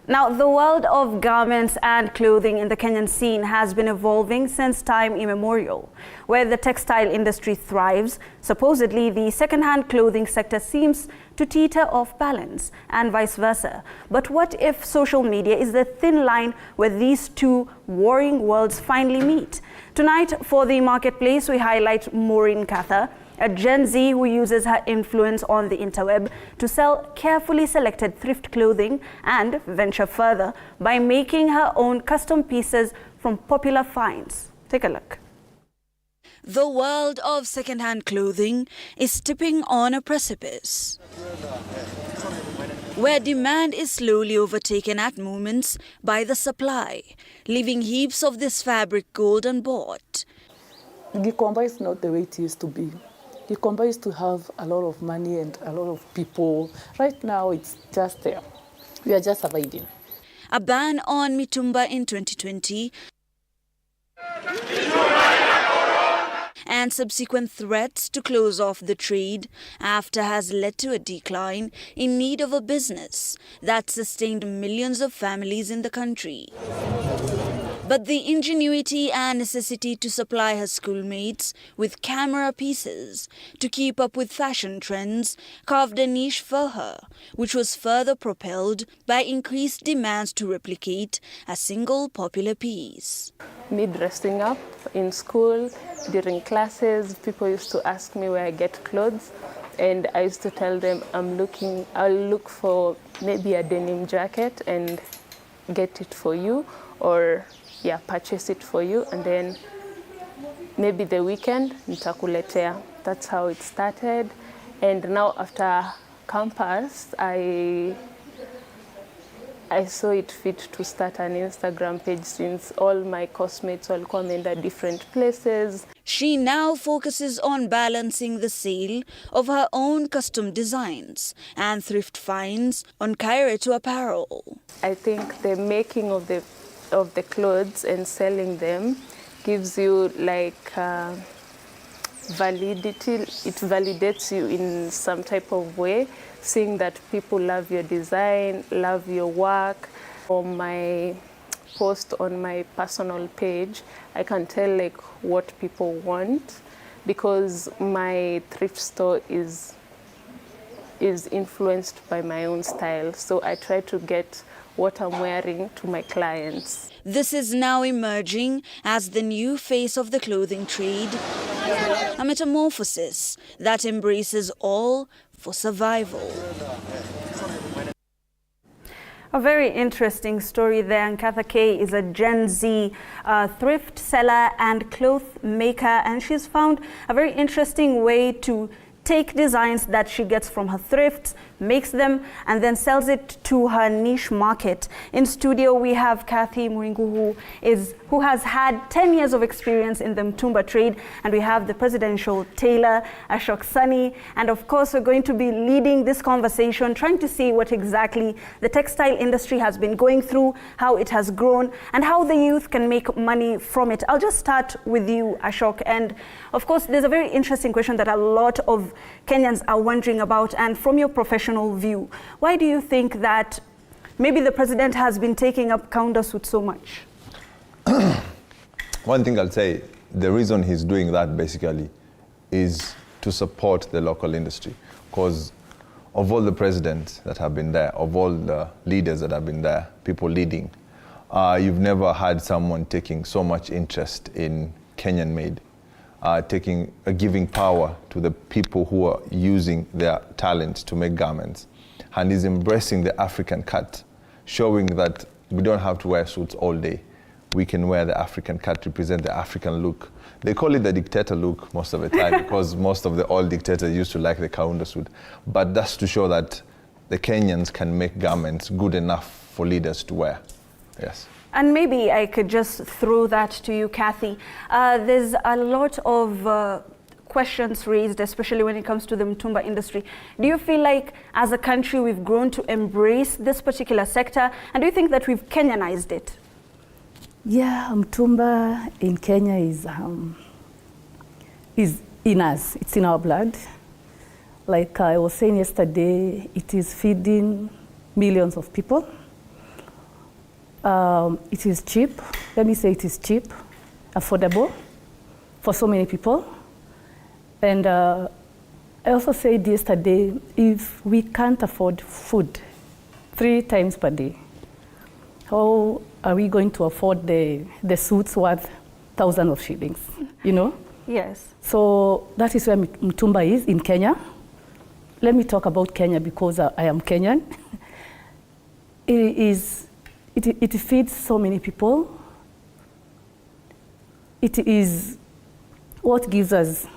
Now, the world of garments and clothing in the Kenyan scene has been evolving since time immemorial. Where the textile industry thrives, supposedly the second-hand clothing sector seems to teeter off balance, and vice versa. But what if social media is the thin line where these two warring worlds finally meet? Tonight, for the marketplace, we highlight Maureen Katha, a Gen Z who uses her influence on the interweb to sell carefully selected thrift clothing and venture further by making her own custom pieces from popular finds. Take a look. The world of second-hand clothing is tipping on a precipice, where demand is slowly overtaken at moments by the supply, leaving heaps of this fabric gold unbought. Gikomba is not the way it used to be. Gikomba used to have a lot of money and a lot of people. Right now, it's just there. We are just surviving. A ban on mitumba in 2020 and subsequent threats to close off the trade after has led to a decline in need of a business that sustained millions of families in the country. But the ingenuity and necessity to supply her schoolmates with camera pieces to keep up with fashion trends carved a niche for her, which was further propelled by increased demands to replicate a single popular piece. Me dressing up in school, during classes, people used to ask me where I get clothes, and I used to tell them I'll look for maybe a denim jacket and get it for you, or purchase it for you, and then maybe the weekend nitakuletea. That's how it started. And now after campus, I saw it fit to start an Instagram page, since all my classmates walikuwa wameenda different places. She now focuses on balancing the sale of her own custom designs and thrift finds on Kairetu Apparel. I think the making of the clothes and selling them gives you like validity. It validates you in some type of way, seeing that people love your design, love your work. On my post on my personal page, I can tell like what people want, because my thrift store is influenced by my own style. So I try to get what I'm wearing to my clients. This is now emerging as the new face of the clothing trade, a metamorphosis that embraces all for survival. A very interesting story there. And Katha K is a Gen Z thrift seller and cloth maker, and she's found a very interesting way to take designs that she gets from her thrifts, makes them, and then sells it to her niche market. In studio, we have Kathy Muringu, who has had 10 years of experience in the mtumba trade, and we have the presidential tailor, Ashok Sunny, and of course, we're going to be leading this conversation, trying to see what exactly the textile industry has been going through, how it has grown, and how the youth can make money from it. I'll just start with you, Ashok, and of course, there's a very interesting question that a lot of Kenyans are wondering about, and from your professional view, why do you think that maybe the president has been taking up countersuit so much? One thing I'll say, the reason he's doing that basically is to support the local industry, because of all the presidents that have been there, of all the leaders that have been there, people leading, you've never had someone taking so much interest in Kenyan made. Giving power to the people who are using their talent to make garments, and is embracing the African cut, showing that we don't have to wear suits all day. We can wear the African cut, represent the African look. They call it the dictator look most of the time because most of the old dictators used to like the kaunda suit. But that's to show that the Kenyans can make garments good enough for leaders to wear. Yes. And maybe I could just throw that to you, Kathy. There's a lot of questions raised, especially when it comes to the mtumba industry. Do you feel like as a country we've grown to embrace this particular sector? And do you think that we've Kenyanized it? Yeah, mtumba in Kenya is in us. It's in our blood. Like I was saying yesterday, it is feeding millions of people. It is cheap. Let me say it is cheap, affordable for so many people. And I also said yesterday, if we can't afford food 3 times per day, how are we going to afford the suits worth thousands of shillings, you know? Yes. So that is where mtumba is in Kenya. Let me talk about Kenya because I am Kenyan. It feeds so many people. It is what gives us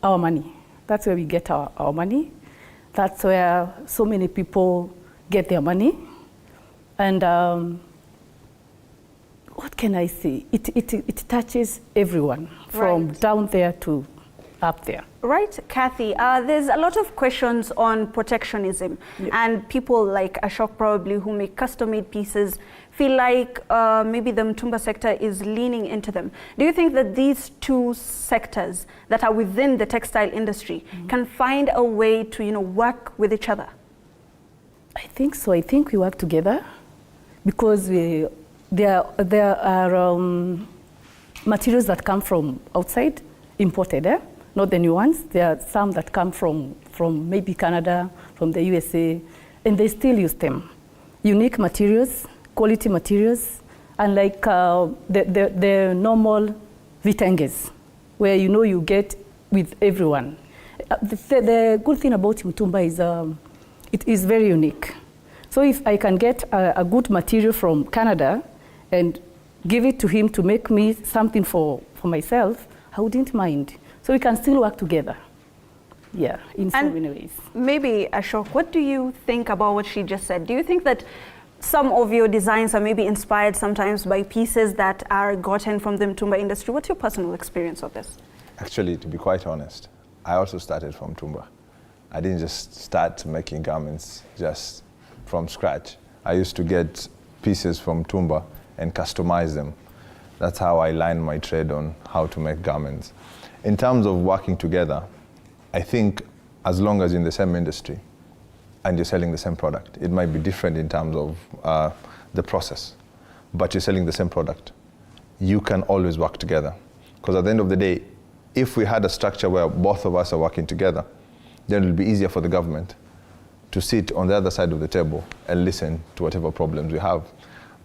our money. That's where we get our money. That's where so many people get their money. And what can I say? It touches everyone from down there to up there. Right, Kathy, there's a lot of questions on protectionism, and people like Ashok probably who make custom-made pieces feel like maybe the mtumba sector is leaning into them. Do you think that these two sectors that are within the textile industry can find a way to, work with each other? I think so. I think we work together because there are materials that come from outside, imported, not the new ones. There are some that come from maybe Canada, from the USA, and they still use them. Unique materials, quality materials, unlike the normal vitenges, where you get with everyone. The good thing about mtumba is it is very unique. So if I can get a good material from Canada and give it to him to make me something for myself, I wouldn't mind. So we can still work together. Yeah, in so many ways. Maybe, Ashok, what do you think about what she just said? Do you think that some of your designs are maybe inspired sometimes by pieces that are gotten from the mtumba industry? What's your personal experience of this? Actually, to be quite honest, I also started from mtumba. I didn't just start making garments just from scratch. I used to get pieces from mtumba and customize them. That's how I learned my trade on how to make garments. In terms of working together, I think as long as you're in the same industry and you're selling the same product, it might be different in terms of the process, but you're selling the same product, you can always work together. Because at the end of the day, if we had a structure where both of us are working together, then it will be easier for the government to sit on the other side of the table and listen to whatever problems we have.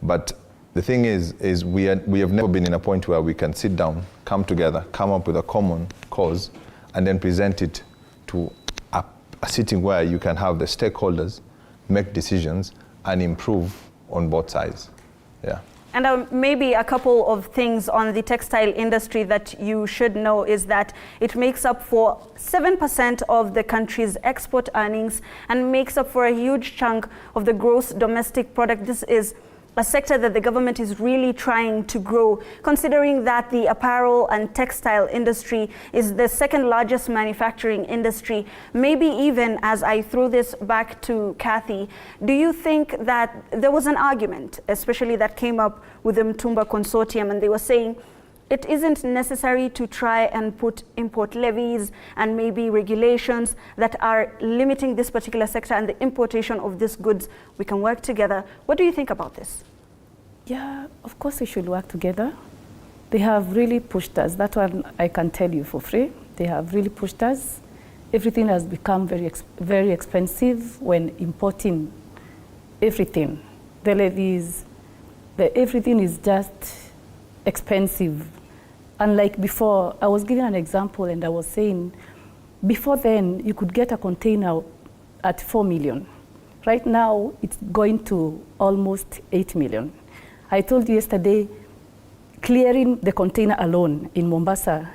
But the thing is we have never been in a point where we can sit down, come together, come up with a common cause, and then present it to a sitting where you can have the stakeholders make decisions and improve on both sides. Yeah. And maybe a couple of things on the textile industry that you should know is that it makes up for 7% of the country's export earnings and makes up for a huge chunk of the gross domestic product. This is a sector that the government is really trying to grow, considering that the apparel and textile industry is the second largest manufacturing industry. Maybe even, as I throw this back to Kathy, do you think that there was an argument, especially that came up with the Mtumba Consortium, and they were saying it isn't necessary to try and put import levies and maybe regulations that are limiting this particular sector and the importation of these goods. We can work together. What do you think about this? Yeah, of course we should work together. They have really pushed us. That one I can tell you for free. They have really pushed us. Everything has become very expensive when importing everything. The levies, everything is just expensive. Unlike before, I was giving an example and I was saying, before then, you could get a container at 4 million. Right now, it's going to almost 8 million. I told you yesterday, clearing the container alone in Mombasa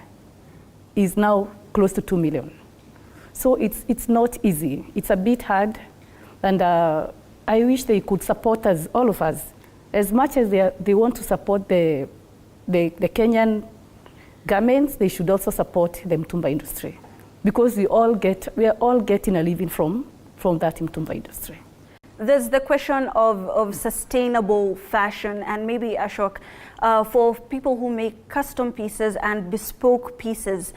is now close to 2 million. So it's not easy. It's a bit hard, and I wish they could support us, all of us, as much as they want to support the Kenyan garments. They should also support the Mtumba industry, because we are all getting a living from that Mtumba industry. There's the question of sustainable fashion, and maybe Ashok, for people who make custom pieces and bespoke pieces,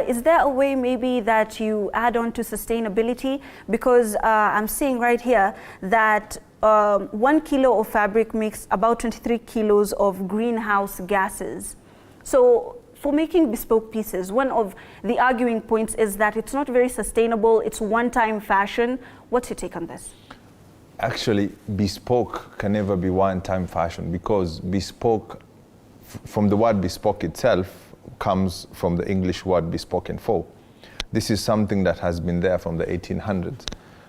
is there a way maybe that you add on to sustainability? Because I'm seeing right here that 1 kilo of fabric makes about 23 kilos of greenhouse gases. So for making bespoke pieces, one of the arguing points is that it's not very sustainable, it's one-time fashion. What's your take on this? Actually, bespoke can never be one-time fashion, because bespoke, from the word bespoke itself, comes from the English word bespoken for. This is something that has been there from the 1800s.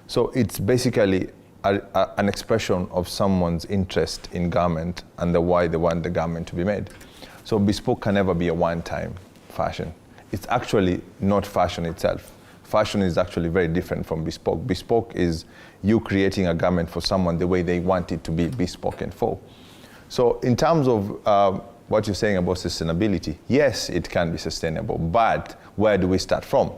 So it's basically an expression of someone's interest in garment and why they want the garment to be made. So bespoke can never be a one-time fashion. It's actually not fashion itself. Fashion is actually very different from bespoke. Bespoke is you creating a garment for someone the way they want it to be bespoken for. So in terms of what you're saying about sustainability, yes, it can be sustainable, but where do we start from?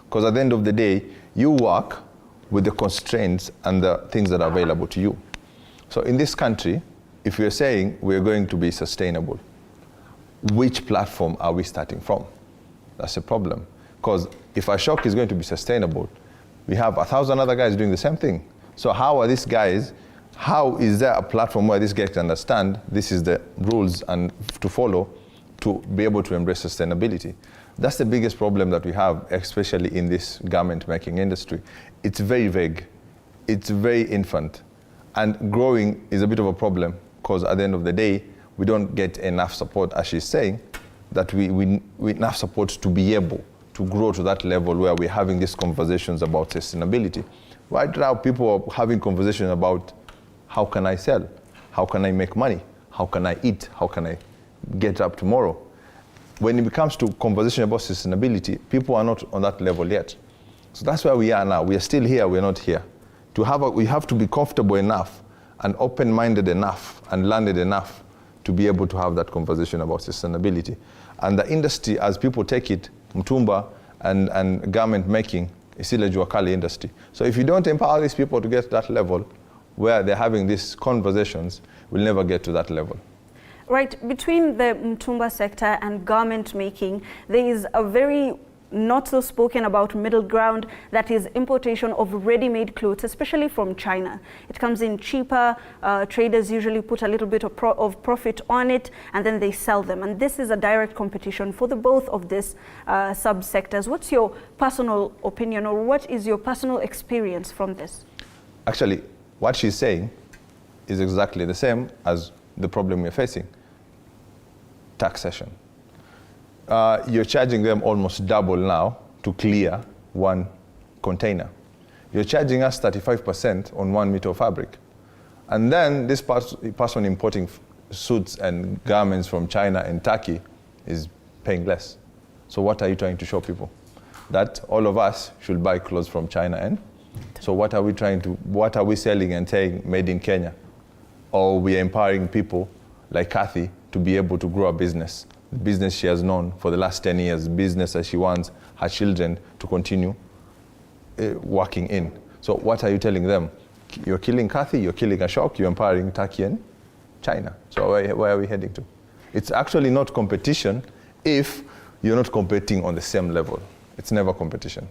Because at the end of the day, you work with the constraints and the things that are available to you. So in this country, if we're saying we're going to be sustainable, which platform are we starting from? That's a problem. Because if Ashok is going to be sustainable, we have 1,000 other guys doing the same thing. So how are these guys, how is there a platform where these guys can understand this is the rules and to follow to be able to embrace sustainability? That's the biggest problem that we have, especially in this garment making industry. It's very vague, it's very infant, and growing is a bit of a problem, because at the end of the day, we don't get enough support, as she's saying, that we enough support to be able to grow to that level where we're having these conversations about sustainability. Right now, people are having conversations about how can I sell? How can I make money? How can I eat? How can I get up tomorrow? When it comes to conversation about sustainability, people are not on that level yet. So that's where we are now. We are still here, we're not here. We have to be comfortable enough and open-minded enough and learned enough to be able to have that conversation about sustainability. And the industry, as people take it, Mtumba and garment making, is still a jua kali industry. So if you don't empower these people to get to that level where they're having these conversations, we'll never get to that level. Right, between the Mtumba sector and garment making, there is a very not so spoken about middle ground, that is importation of ready-made clothes, especially from China. It comes in cheaper, traders usually put a little bit of profit on it, and then they sell them. And this is a direct competition for the both of these subsectors. What's your personal opinion, or what is your personal experience from this? Actually, what she's saying is exactly the same as the problem we're facing, taxation. You're charging them almost double now to clear one container. You're charging us 35% on 1 meter of fabric. And then this person importing suits and garments from China and Turkey is paying less. So what are you trying to show people? That all of us should buy clothes from China, and so what are we selling and saying made in Kenya? Or we are empowering people like Kathy to be able to grow a business. The business she has known for the last 10 years, business that she wants her children to continue working in. So what are you telling them? You're killing Kathy, you're killing Ashok, you're empowering Turkey and China. So where are we heading to? It's actually not competition if you're not competing on the same level. It's never competition.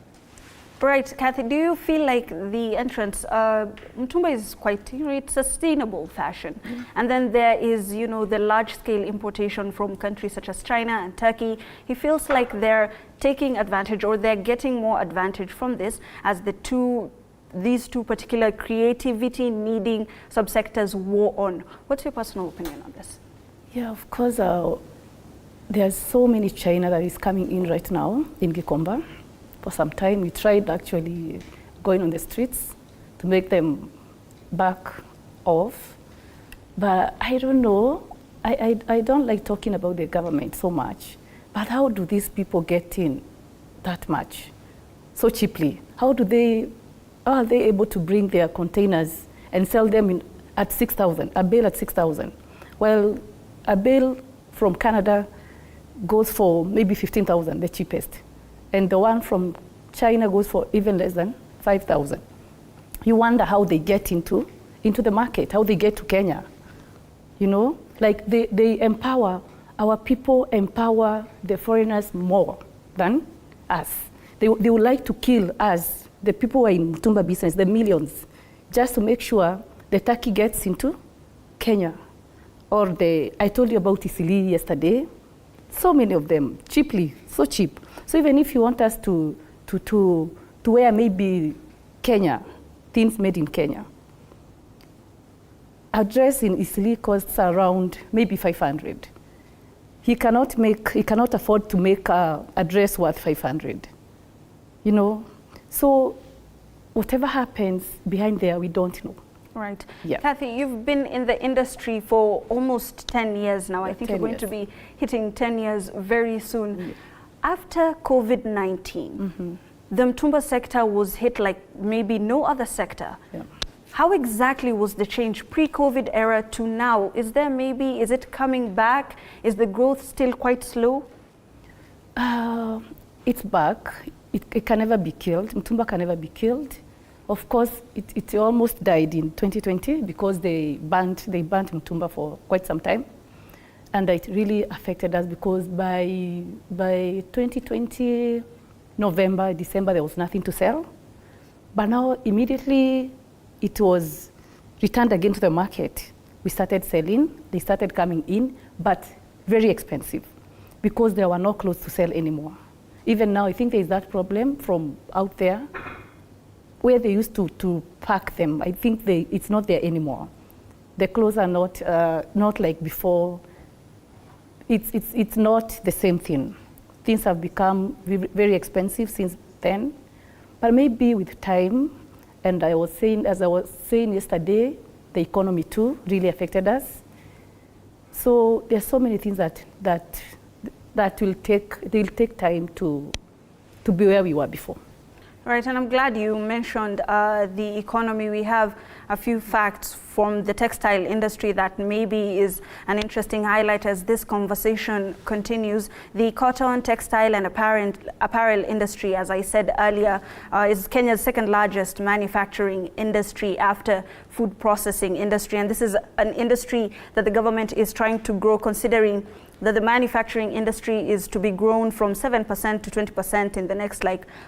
Right, Kathy, do you feel like the entrance, Mutumba is quite, it's sustainable fashion. And then there is, the large-scale importation from countries such as China and Turkey. He feels like they're taking advantage, or they're getting more advantage from this, as these two particular creativity-needing subsectors war on. What's your personal opinion on this? Yeah, of course, there's so many China that is coming in right now in Gikomba. For some time, we tried actually going on the streets to make them back off. But I don't know, I don't like talking about the government so much. But how do these people get in that much so cheaply? How are they able to bring their containers and sell them at 6,000, a bale at 6,000? Well, a bale from Canada goes for maybe 15,000, the cheapest. And the one from China goes for even less than 5,000. You wonder how they get into the market, how they get to Kenya. Like they empower, our people empower the foreigners more than us. They would like to kill us, the people who are in Mutumba business, the millions, just to make sure the Turkey gets into Kenya. Or I told you about Isili yesterday. So many of them, cheaply, so cheap. So even if you want us to wear maybe Kenya, things made in Kenya, a dress in Isili costs around maybe 500. He cannot afford to make a dress worth 500. So whatever happens behind there, we don't know. Right. Yeah. Kathy, you've been in the industry for almost 10 years now. I think you're going to be hitting 10 years very soon. Yeah. After COVID-19, the Mutumba sector was hit like maybe no other sector. Yeah. How exactly was the change pre-COVID era to now? Is it coming back? Is the growth still quite slow? It's back. It can never be killed. Mutumba can never be killed. Of course, it almost died in 2020 because they banned Mutumba for quite some time. And it really affected us because by 2020, November, December, there was nothing to sell. But now, immediately, it was returned again to the market. We started selling, they started coming in, but very expensive because there were no clothes to sell anymore. Even now, I think there is that problem from out there where they used to pack them. I think it's not there anymore. The clothes are not like before. It's not the same thing. Things have become very expensive since then. But maybe with time, and as I was saying yesterday, the economy too really affected us. So there's so many things that will take time to be where we were before. Right, and I'm glad you mentioned the economy. We have a few facts from the textile industry that maybe is an interesting highlight as this conversation continues. The cotton, textile and apparel industry, as I said earlier, is Kenya's second largest manufacturing industry after food processing industry. And this is an industry that the government is trying to grow, considering that the manufacturing industry is to be grown from 7% to 20% in the next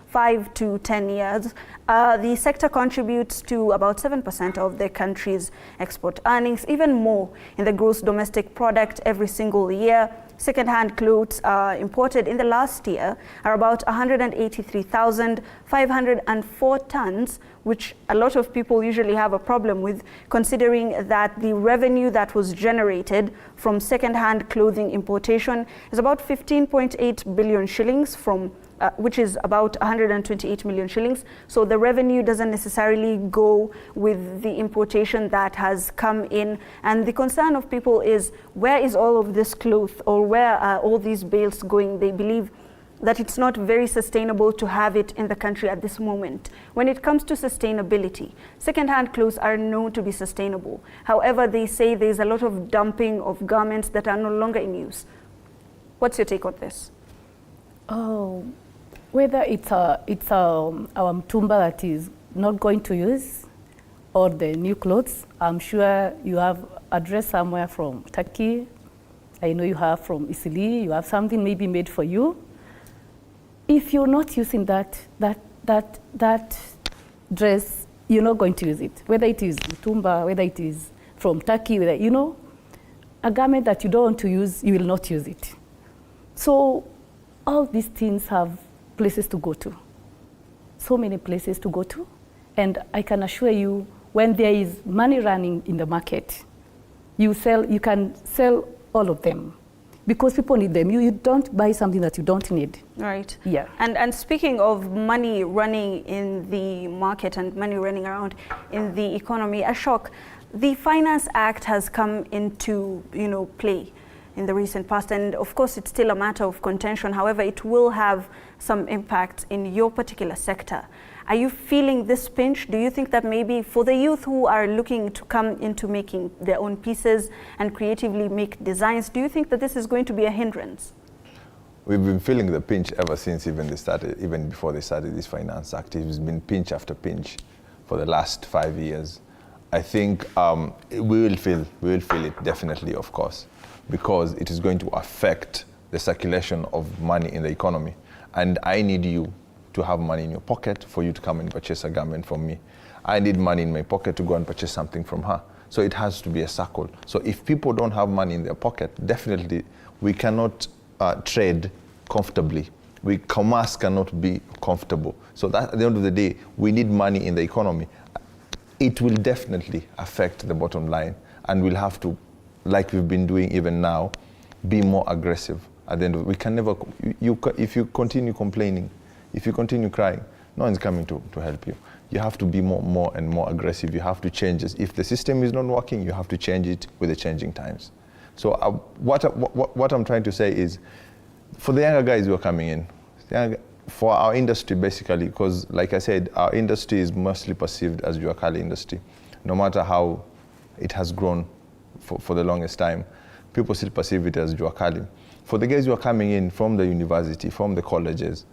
5 to 10 years. The sector contributes to about 7% of the country's export earnings, even more in the gross domestic product every single year. second-hand clothes imported in the last year are about 183,504 tons, which a lot of people usually have a problem with, considering that the revenue that was generated from second-hand clothing importation is about 15.8 billion shillings from which is about 128 million shillings. So the revenue doesn't necessarily go with the importation that has come in. And the concern of people is, where is all of this cloth, or where are all these bales going? They believe that it's not very sustainable to have it in the country at this moment. When it comes to sustainability, second-hand clothes are known to be sustainable. However, they say there's a lot of dumping of garments that are no longer in use. What's your take on this? Oh, whether it's our mtumba that is not going to use, or the new clothes, I'm sure you have a dress somewhere from Turkey. I know you have from Italy. You have something maybe made for you. If you're not using that dress, you're not going to use it. Whether it is mtumba, whether it is from Turkey, whether, you know, a garment that you don't want to use, you will not use it. So all these things have places to go to. So many places to go to. And I can assure you, when there is money running in the market, you can sell all of them, because people need them. You don't buy something that you don't need. Right. Yeah. And speaking of money running in the market and money running around in the economy, Ashok, the Finance Act has come into play in the recent past, and of course it's still a matter of contention. However, it will have some impact in your particular sector. Are you feeling this pinch? Do you think that maybe for the youth who are looking to come into making their own pieces and creatively make designs, do you think that this is going to be a hindrance? We've been feeling the pinch ever since even before they started this Finance Act. It's been pinch after pinch for the last 5 years. I think we will feel it definitely, of course, because it is going to affect the circulation of money in the economy. And I need you to have money in your pocket for you to come and purchase a garment from me. I need money in my pocket to go and purchase something from her. So it has to be a circle. So if people don't have money in their pocket, definitely we cannot trade comfortably. Commerce cannot be comfortable. So that, at the end of the day, we need money in the economy. It will definitely affect the bottom line, and we'll have to, like we've been doing even now, be more aggressive. At the end of it, we can never, if you continue complaining, if you continue crying, no one's coming to help you. You have to be more and more aggressive. You have to change this. If the system is not working, you have to change it with the changing times. So what I'm trying to say is, for the younger guys who are coming in, for our industry basically, because like I said, our industry is mostly perceived as Jua Kali industry. No matter how it has grown for the longest time, people still perceive it as Jua Kali. For the guys who are coming in from the university, from the colleges,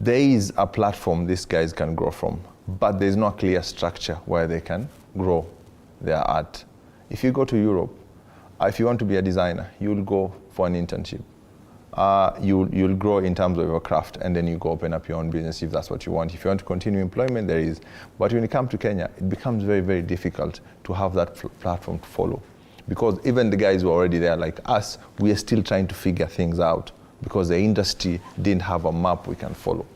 there is a platform these guys can grow from, but there's no clear structure where they can grow their art. If you go to Europe, if you want to be a designer, you'll go for an internship. You'll grow in terms of your craft, and then you go open up your own business if that's what you want. If you want to continue employment, there is. But when you come to Kenya, it becomes very, very difficult to have that platform to follow. Because even the guys who are already there, like us, we are still trying to figure things out, because the industry didn't have a map we can follow.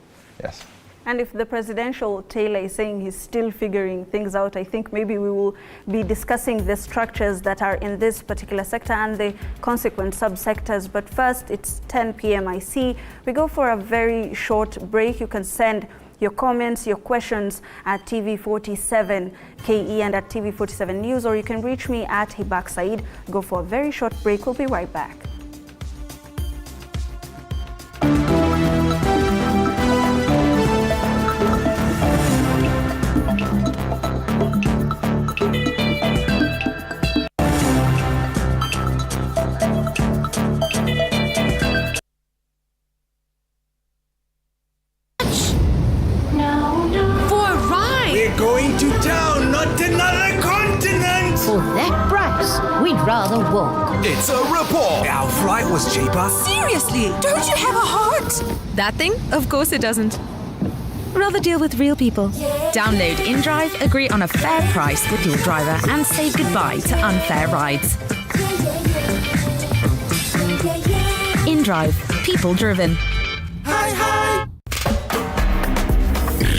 Yes. And if the presidential tailor is saying he's still figuring things out, I think maybe we will be discussing the structures that are in this particular sector and the consequent subsectors. But first, it's 10 p.m. I see. We go for a very short break. You can send your comments, your questions at TV47KE and at TV47 News, or you can reach me at Hibak Said. Go for a very short break. We'll be right back. Rather walk. It's a report. Our flight was cheaper. Seriously, don't you have a heart? That thing? Of course it doesn't. Rather deal with real people. Download InDrive, agree on a fair price with your driver, and say goodbye to unfair rides. InDrive, people driven.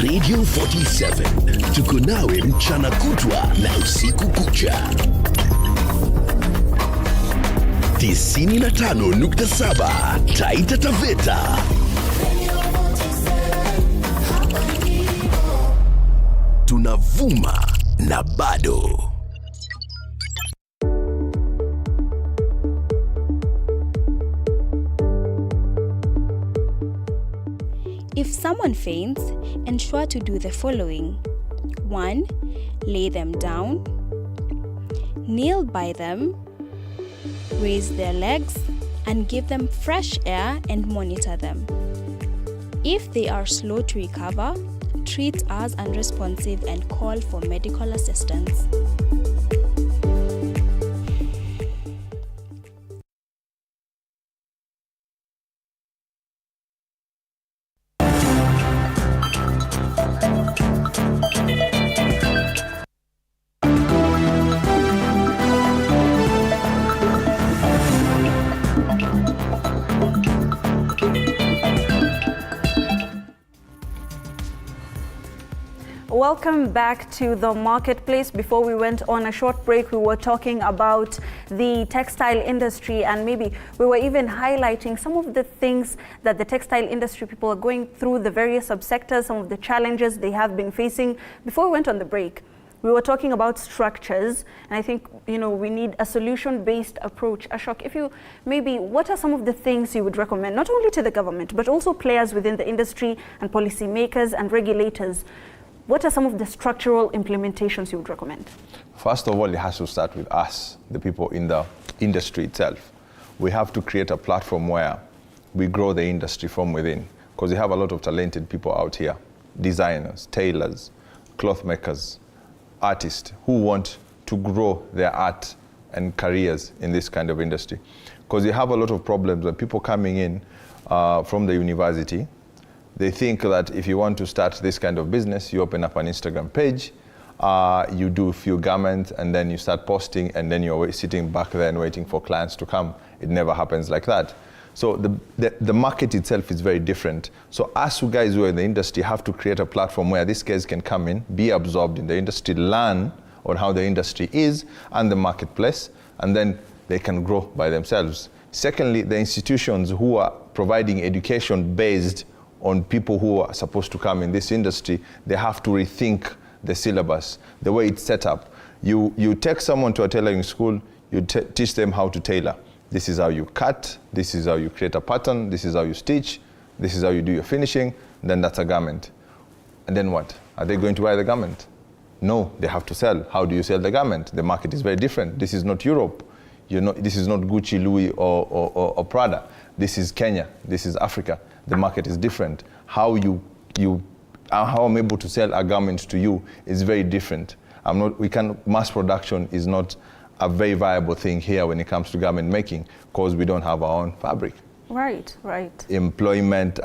Radio 47 tuko nawe mchana kutwa na usiku kucha. 95.7 Taita Taveta. Tunavuma na bado. If someone faints, ensure to do the following. 1. Lay them down. Kneel by them. Raise their legs and give them fresh air and monitor them. If they are slow to recover, treat as unresponsive and call for medical assistance. Welcome back to the marketplace. Before we went on a short break, we were talking about the textile industry, and maybe we were even highlighting some of the things that the textile industry people are going through, the various subsectors, some of the challenges they have been facing. Before we went on the break, we were talking about structures, and I think, you know, we need a solution-based approach. Ashok, if you maybe, what are some of the things you would recommend, not only to the government, but also players within the industry and policymakers and regulators? What are some of the structural implementations you would recommend? First of all, it has to start with us, the people in the industry itself. We have to create a platform where we grow the industry from within, because we have a lot of talented people out here, designers, tailors, cloth makers, artists who want to grow their art and careers in this kind of industry. Because you have a lot of problems with people coming in from the university. They think that if you want to start this kind of business, you open up an Instagram page, you do a few garments, and then you start posting, and then you're sitting back there and waiting for clients to come. It never happens like that. So the market itself is very different. So us guys who are in the industry have to create a platform where these guys can come in, be absorbed in the industry, learn on how the industry is and the marketplace, and then they can grow by themselves. Secondly, the institutions who are providing education based on people who are supposed to come in this industry, they have to rethink the syllabus, the way it's set up. You take someone to a tailoring school, you teach them how to tailor. This is how you cut, this is how you create a pattern, this is how you stitch, this is how you do your finishing, then that's a garment. And then what? Are they going to buy the garment? No, they have to sell. How do you sell the garment? The market is very different. This is not Europe. This is not Gucci, Louis, or Prada. This is Kenya, this is Africa. The market is different. How I'm able to sell a garment to you is very different. Mass production is not a very viable thing here when it comes to garment making, because we don't have our own fabric. Right. Employment,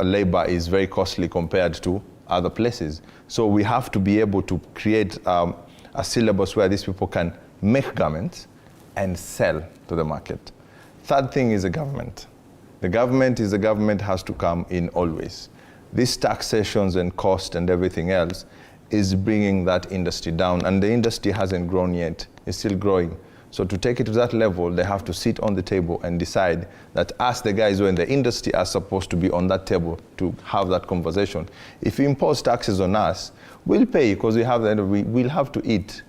labor is very costly compared to other places. So we have to be able to create a syllabus where these people can make garments and sell to the market. Third thing is the government. The government has to come in always. These taxations and cost and everything else is bringing that industry down, and the industry hasn't grown yet. It's still growing. So to take it to that level, they have to sit on the table and decide that us, the guys who are in the industry, are supposed to be on that table to have that conversation. If you impose taxes on us, we'll pay because we'll have to eat.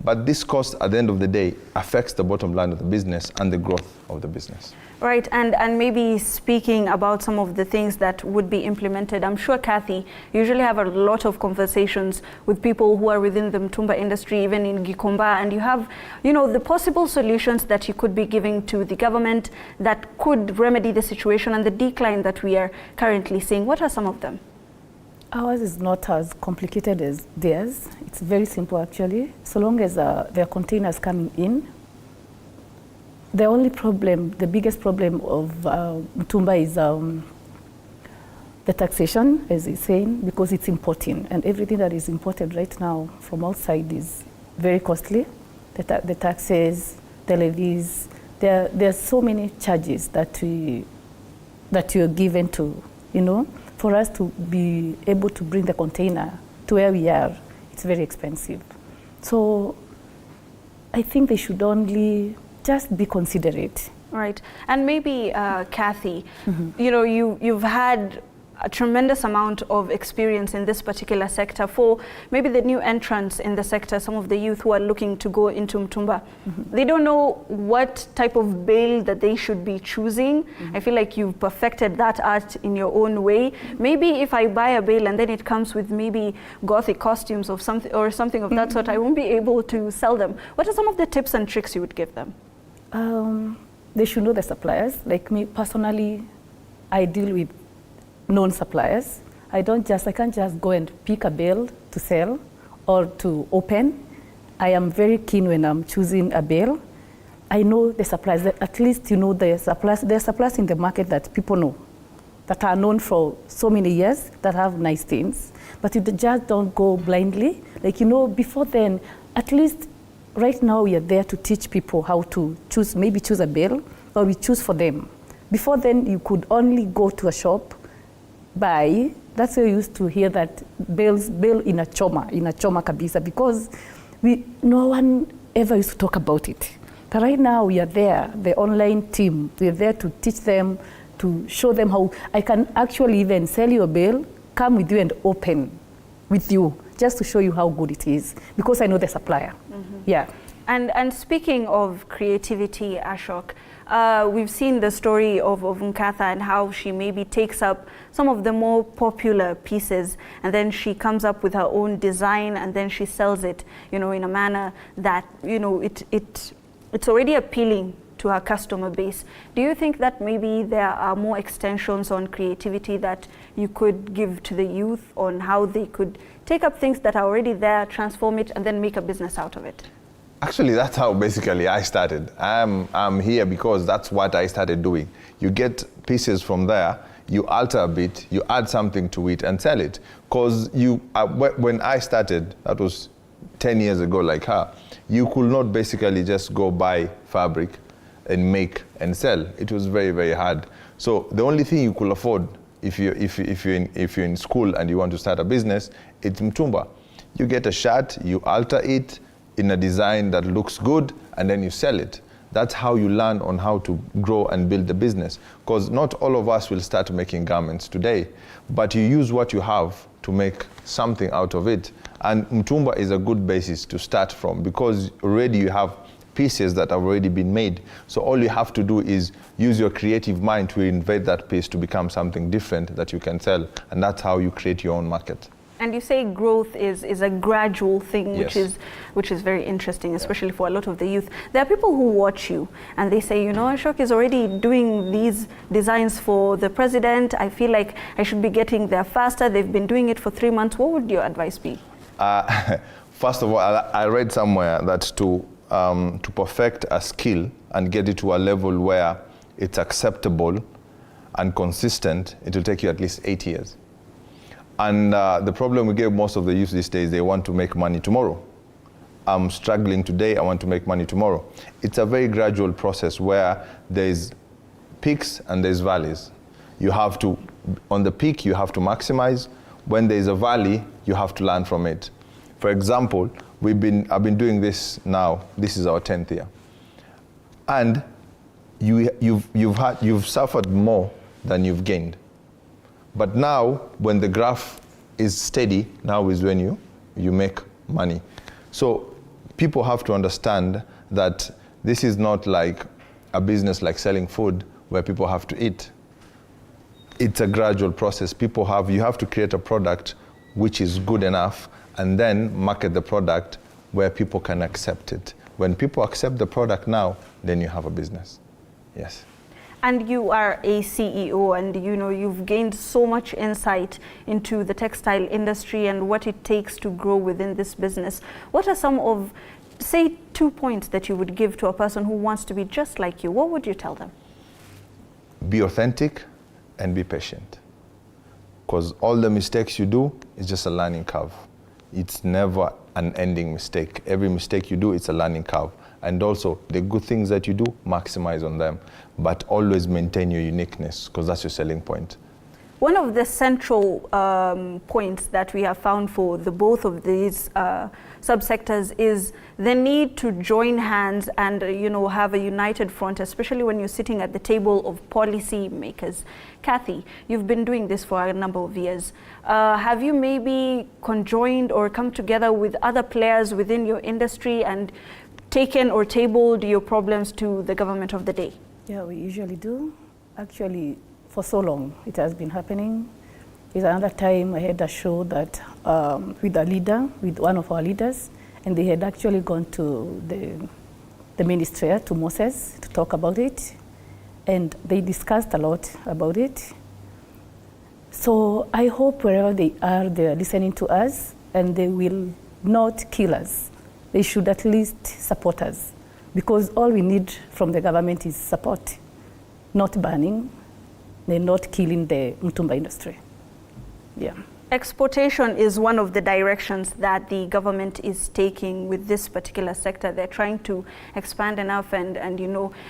But this cost at the end of the day affects the bottom line of the business and the growth of the business. Right, and maybe speaking about some of the things that would be implemented, I'm sure, Kathy, you usually have a lot of conversations with people who are within the Mtumba industry, even in Gikomba, and you have, the possible solutions that you could be giving to the government that could remedy the situation and the decline that we are currently seeing. What are some of them? Ours is not as complicated as theirs. It's very simple, actually. So long as there are containers coming in. The only problem, the biggest problem of Mtumba is the taxation, as he's saying, because it's importing. And everything that is imported right now from outside is very costly. The taxes, the levies, there are so many charges that you're given to, for us to be able to bring the container to where we are, it's very expensive. So I think they should only just be considerate. Right. And maybe, Kathy, you've had a tremendous amount of experience in this particular sector. For maybe the new entrants in the sector, some of the youth who are looking to go into Mtumba, they don't know what type of bail that they should be choosing. I feel like you've perfected that art in your own way. Maybe if I buy a bail and then it comes with maybe gothic costumes of something or something of that sort, I won't be able to sell them. What are some of the tips and tricks you would give them? They should know the suppliers. Like me personally, I deal with known suppliers. I can't just go and pick a bail to sell or to open. I am very keen when I'm choosing a bail. I know the suppliers, at least the suppliers. There are suppliers in the market that people know, that are known for so many years, that have nice things. But you just don't go blindly. Before then, at least right now we are there to teach people how to choose a bail, or we choose for them. Before then, you could only go to a shop, buy. That's why you used to hear that bail in a choma kabisa, because no one ever used to talk about it. But right now we are there, the online team, we are there to teach them, to show them how I can actually even sell you a bail, come with you and open with you, just to show you how good it is, because I know the supplier. Yeah. And speaking of creativity, Ashok, we've seen the story of Nkatha and how she maybe takes up some of the more popular pieces, and then she comes up with her own design, and then she sells it, in a manner that, it's already appealing to her customer base. Do you think that maybe there are more extensions on creativity that you could give to the youth on how they could take up things that are already there, transform it, and then make a business out of it? Actually, that's how basically I started. I'm here because that's what I started doing. You get pieces from there, you alter a bit, you add something to it and sell it. Because when I started, that was 10 years ago like her, you could not basically just go buy fabric and make and sell. It was very, very hard. So the only thing you could afford if you're in school and you want to start a business, it's Mtumba. You get a shirt, you alter it in a design that looks good, and then you sell it. That's how you learn on how to grow and build the business. Because not all of us will start making garments today, but you use what you have to make something out of it. And Mtumba is a good basis to start from, because already you have pieces that have already been made. So all you have to do is use your creative mind to invent that piece to become something different that you can sell. And that's how you create your own market. And you say growth is a gradual thing, Yes. which is very interesting, especially for a lot of the youth. There are people who watch you and they say, Ashok is already doing these designs for the president. I feel like I should be getting there faster. They've been doing it for 3 months. What would your advice be? First of all, I read somewhere that to perfect a skill and get it to a level where it's acceptable and consistent, it will take you at least 8 years. And the problem we give most of the youth these days, they want to make money tomorrow. I'm struggling today, I want to make money tomorrow. It's a very gradual process where there's peaks and there's valleys. You have to, on the peak, you have to maximize. When there's a valley, you have to learn from it. For example, I've been doing this now, this is our 10th year. And you've suffered more than you've gained. But now, when the graph is steady, now is when you make money. So people have to understand that this is not like a business like selling food where people have to eat. It's a gradual process. You have to create a product which is good enough and then market the product where people can accept it. When people accept the product now, then you have a business. Yes. And you are a CEO, and you've gained so much insight into the textile industry and what it takes to grow within this business. What are some of, say, 2 points that you would give to a person who wants to be just like you? What would you tell them? Be authentic and be patient. Because all the mistakes you do is just a learning curve. It's never an ending mistake. Every mistake you do, it's a learning curve. and also the good things that you do, maximize on them, but always maintain your uniqueness, because that's your selling point. One of the central points that we have found for both of these subsectors is the need to join hands and have a united front, especially when you're sitting at the table of policy makers. Kathy, you've been doing this for a number of years. Have you maybe conjoined or come together with other players within your industry and taken or tabled your problems to the government of the day? Yeah, we usually do. Actually, for so long it has been happening. There's another time I had a show that with one of our leaders, and they had actually gone to the ministry, to Moses, to talk about it, and they discussed a lot about it. So I hope wherever they are listening to us, and they will not kill us. They should at least support us, because all we need from the government is support, not banning. They're not killing the Mtumba industry. Yeah. Exportation is one of the directions that the government is taking with this particular sector. They're trying to expand enough and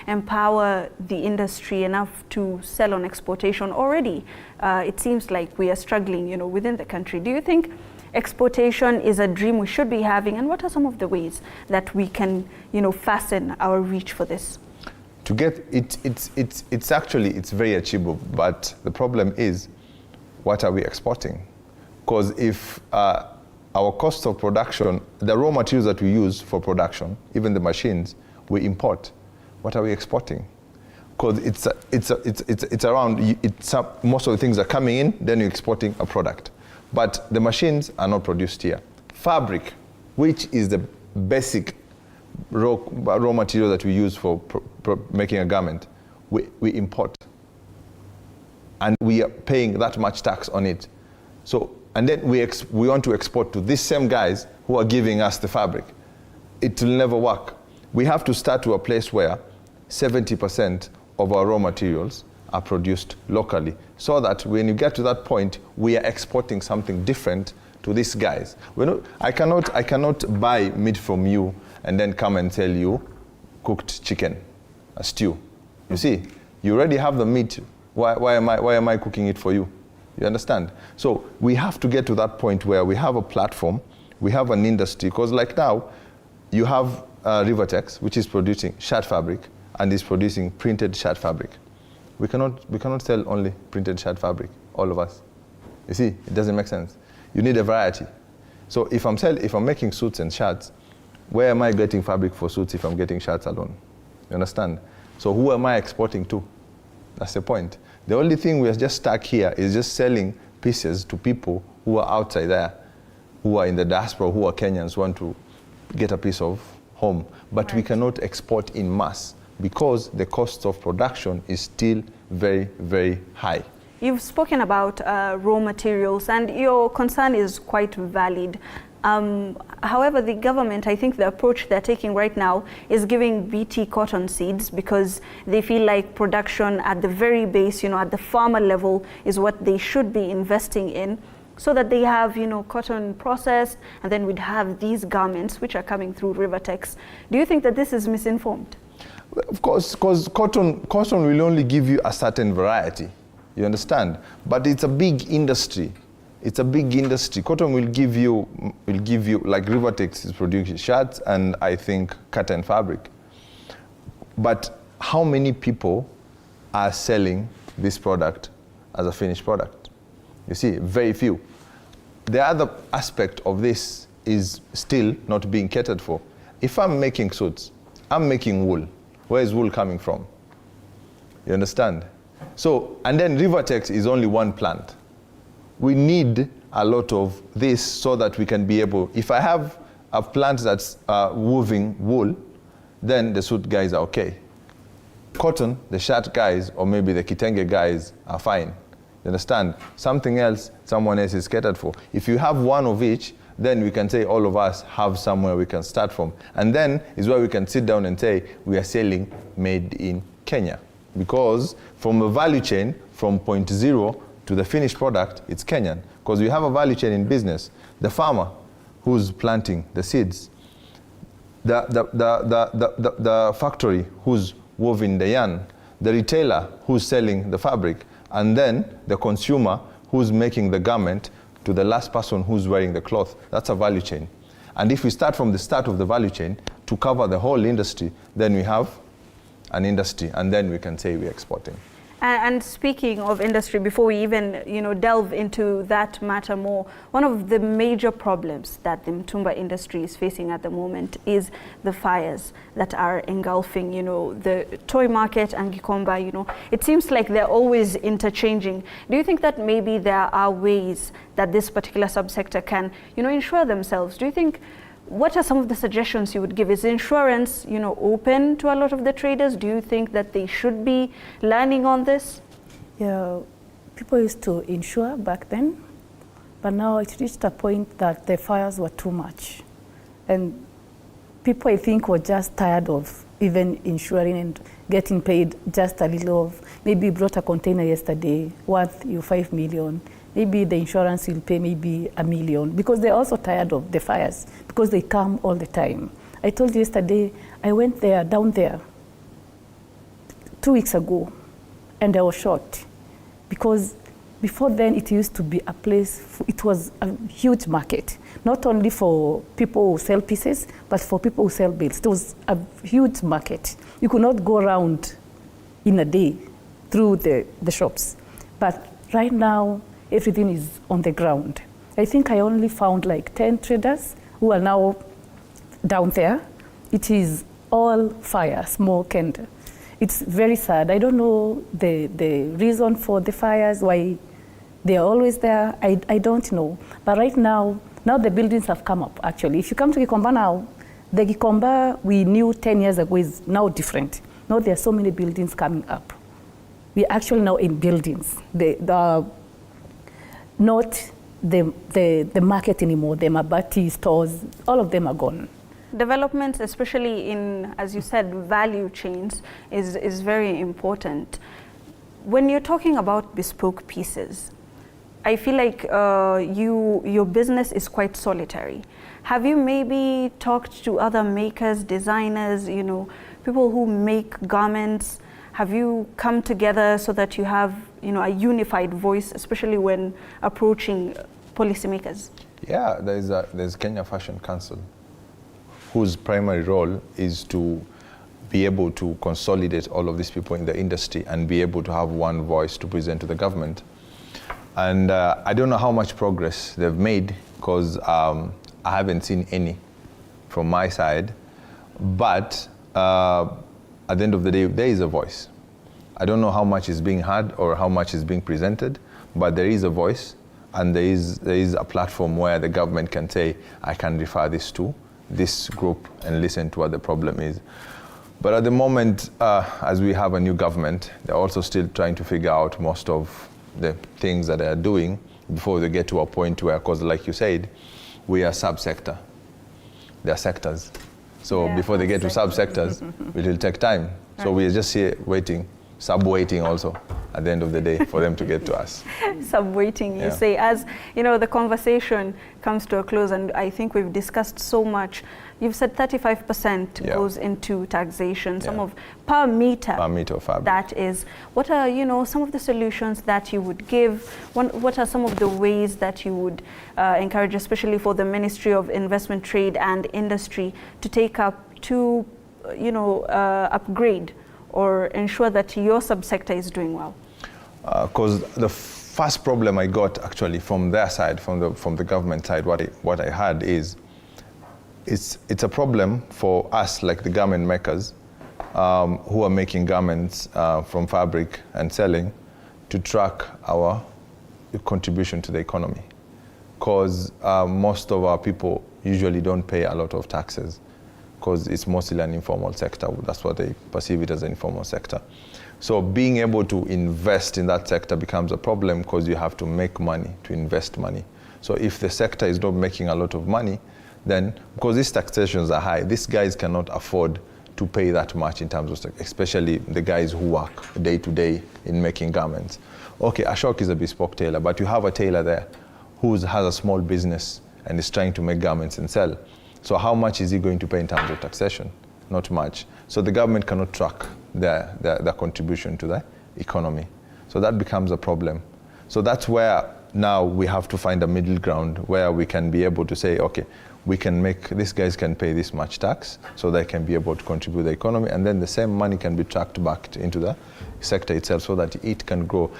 empower the industry enough to sell on exportation. Already, it seems like we are struggling, within the country. Do you think exportation is a dream we should be having, and what are some of the ways that we can, fasten our reach for this? To get it's actually very achievable, but the problem is, what are we exporting? Because if our cost of production, the raw materials that we use for production, even the machines, we import, what are we exporting? Because it's around, most of the things are coming in, then you're exporting a product. But the machines are not produced here. Fabric, which is the basic raw material that we use for making a garment, we import, and we are paying that much tax on it. So, and then we want to export to these same guys who are giving us the fabric. It will never work. We have to start to a place where 70% of our raw materials are produced locally, so that when you get to that point, we are exporting something different to these guys. I cannot buy meat from you and then come and sell you cooked chicken, a stew. You see, you already have the meat. Why am I cooking it for you? You understand? So we have to get to that point where we have a platform, we have an industry, because like now, you have Rivertex, which is producing shirt fabric and is producing printed shirt fabric. We cannot sell only printed shirt fabric, all of us. You see, it doesn't make sense. You need a variety. So if I'm making suits and shirts, where am I getting fabric for suits if I'm getting shirts alone? You understand? So who am I exporting to? That's the point. The only thing we are just stuck here is just selling pieces to people who are outside there, who are in the diaspora, who are Kenyans, who want to get a piece of home. But right. We cannot export in mass because the cost of production is still very, very high. You've spoken about raw materials, and your concern is quite valid. However, the government, I think the approach they're taking right now is giving BT cotton seeds because they feel like production at the very base, at the farmer level, is what they should be investing in, so that they have, cotton processed, and then we'd have these garments which are coming through Rivertex. Do you think that this is misinformed? Of course, because cotton will only give you a certain variety. You understand? But it's a big industry. It's a big industry. Cotton will give you like Rivertex is producing shirts and I think cotton fabric. But how many people are selling this product as a finished product? You see, very few. The other aspect of this is still not being catered for. If I'm making suits, I'm making wool. Where is wool coming from? You understand? So, and then Rivertex is only one plant. We need a lot of this so that we can be able, if I have a plant that's weaving wool, then the suit guys are okay. Cotton, the shirt guys, or maybe the kitenge guys are fine. You understand? Something else, someone else is catered for. If you have one of each, then we can say all of us have somewhere we can start from. And then is where we can sit down and say, we are selling made in Kenya. Because from the value chain, from point zero to the finished product, it's Kenyan. Because we have a value chain in business. The farmer who's planting the seeds, the factory who's weaving the yarn, the retailer who's selling the fabric, and then the consumer who's making the garment to the last person who's wearing the cloth. That's a value chain. And if we start from the start of the value chain to cover the whole industry, then we have an industry, and then we can say we're exporting. And speaking of industry, before we even delve into that matter more, one of the major problems that the Mtumba industry is facing at the moment is the fires that are engulfing the toy market and Gikomba. It seems like they're always interchanging. Do you think that maybe there are ways that this particular subsector can insure themselves? Do you think, what are some of the suggestions you would give? Is insurance, open to a lot of the traders? Do you think that they should be learning on this? Yeah, people used to insure back then, but now it reached a point that the fires were too much. And people, I think, were just tired of even insuring and getting paid just a little of, maybe you brought a container yesterday worth you 5 million. Maybe the insurance will pay maybe $1 million, because they're also tired of the fires, because they come all the time. I told you yesterday, I went there, down there, 2 weeks ago, and I was shocked, because before then it used to be a place, it was a huge market, not only for people who sell pieces, but for people who sell bills. It was a huge market. You could not go around in a day through the shops. But right now, everything is on the ground. I think I only found like 10 traders who are now down there. It is all fire, smoke, and it's very sad. I don't know the reason for the fires, why they are always there. I don't know. But right now the buildings have come up, actually. If you come to Gikomba now, the Gikomba we knew 10 years ago is now different. Now there are so many buildings coming up. We're actually now in buildings. Not the market anymore, the Mabati stores, all of them are gone. Developments, especially in, as you said, value chains, is very important. When you're talking about bespoke pieces, I feel like your business is quite solitary. Have you maybe talked to other makers, designers, people who make garments? Have you come together so that you have a unified voice, especially when approaching policymakers? Yeah, there's Kenya Fashion Council, whose primary role is to be able to consolidate all of these people in the industry and be able to have one voice to present to the government. And I don't know how much progress they've made, because I haven't seen any from my side. But at the end of the day, there is a voice. I don't know how much is being heard or how much is being presented, but there is a voice, and there is a platform where the government can say, I can refer this to this group and listen to what the problem is. But at the moment, as we have a new government, they're also still trying to figure out most of the things that they are doing before they get to a point where, because like you said, we are subsector. They are sectors. So before they get to subsectors, it will take time. So we are just here waiting, sub-waiting also at the end of the day for them to get to us. Sub-waiting, you say. As the conversation comes to a close, and I think we've discussed so much. You've said 35% goes into taxation, some of per meter of fabric. That is. What are some of the solutions that you would give? What are some of the ways that you would encourage, especially for the Ministry of Investment, Trade and Industry, to take up to upgrade or ensure that your subsector is doing well? Because the first problem I got actually from their side, from the government side, what I had is, it's a problem for us, like the garment makers, who are making garments from fabric and selling, to track our contribution to the economy. Because most of our people usually don't pay a lot of taxes, because it's mostly an informal sector. That's what they perceive it as, an informal sector. So being able to invest in that sector becomes a problem, because you have to make money to invest money. So if the sector is not making a lot of money, then, because these taxations are high, these guys cannot afford to pay that much in terms of, especially the guys who work day to day in making garments. Okay, Ashok is a bespoke tailor, but you have a tailor there who has a small business and is trying to make garments and sell. So how much is he going to pay in terms of taxation? Not much. So the government cannot track their contribution to the economy. So that becomes a problem. So that's where now we have to find a middle ground where we can be able to say, okay, we can make, these guys can pay this much tax so they can be able to contribute to the economy, and then the same money can be tracked back into the sector itself so that it can grow.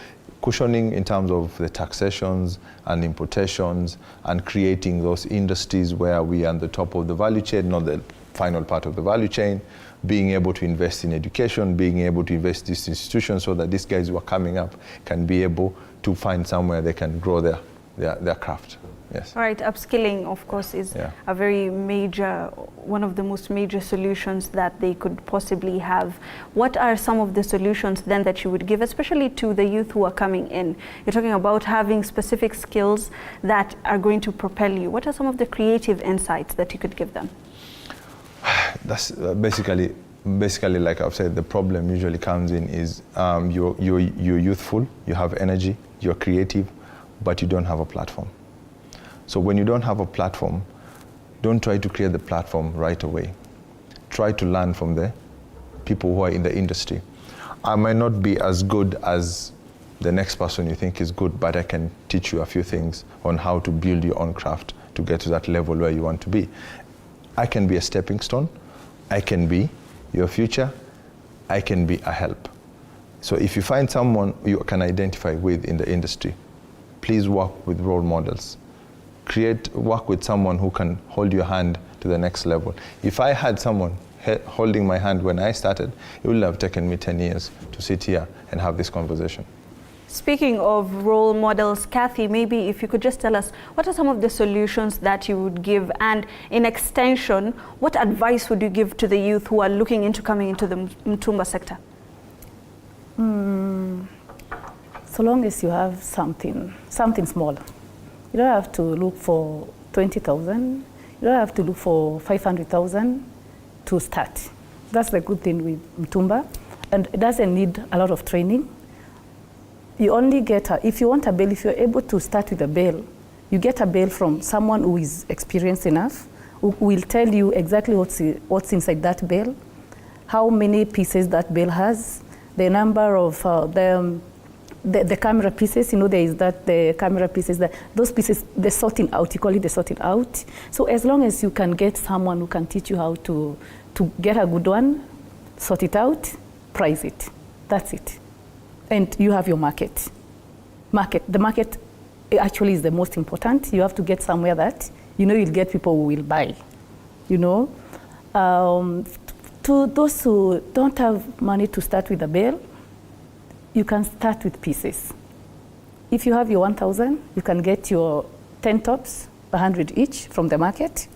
Cushioning in terms of the taxations and importations and creating those industries where we are on the top of the value chain, not the final part of the value chain, being able to invest in education, being able to invest in these institutions so that these guys who are coming up can be able to find somewhere they can grow their craft. Yes. All right, upskilling, of course, is a very major, one of the most major solutions that they could possibly have. What are some of the solutions then that you would give, especially to the youth who are coming in? You're talking about having specific skills that are going to propel you. What are some of the creative insights that you could give them? That's basically, like I've said, the problem usually comes in is you're youthful, you have energy, you're creative, but you don't have a platform. So when you don't have a platform, don't try to create the platform right away. Try to learn from the people who are in the industry. I might not be as good as the next person you think is good, but I can teach you a few things on how to build your own craft to get to that level where you want to be. I can be a stepping stone. I can be your future. I can be a help. So if you find someone you can identify with in the industry, please work with role models. Work with someone who can hold your hand to the next level. If I had someone holding my hand when I started, it would have taken me 10 years to sit here and have this conversation. Speaking of role models, Kathy, maybe if you could just tell us, what are some of the solutions that you would give? And in extension, what advice would you give to the youth who are looking into coming into the Mtumba sector? So long as you have something small. You don't have to look for 20,000. You don't have to look for 500,000 to start. That's the good thing with Mtumba. And it doesn't need a lot of training. You only get, if you want a bail, if you're able to start with a bail, you get a bail from someone who is experienced enough, who will tell you exactly what's inside that bail, how many pieces that bail has, the number of the camera pieces, there is the camera pieces, those pieces, the sorting out, you call it the sorting out. So as long as you can get someone who can teach you how to get a good one, sort it out, price it, that's it. And you have your market. The market actually is the most important. You have to get somewhere that, you'll get people who will buy, To those who don't have money to start with a bail, you can start with pieces. If you have your 1,000, you can get your 10 tops, 100 each from the market.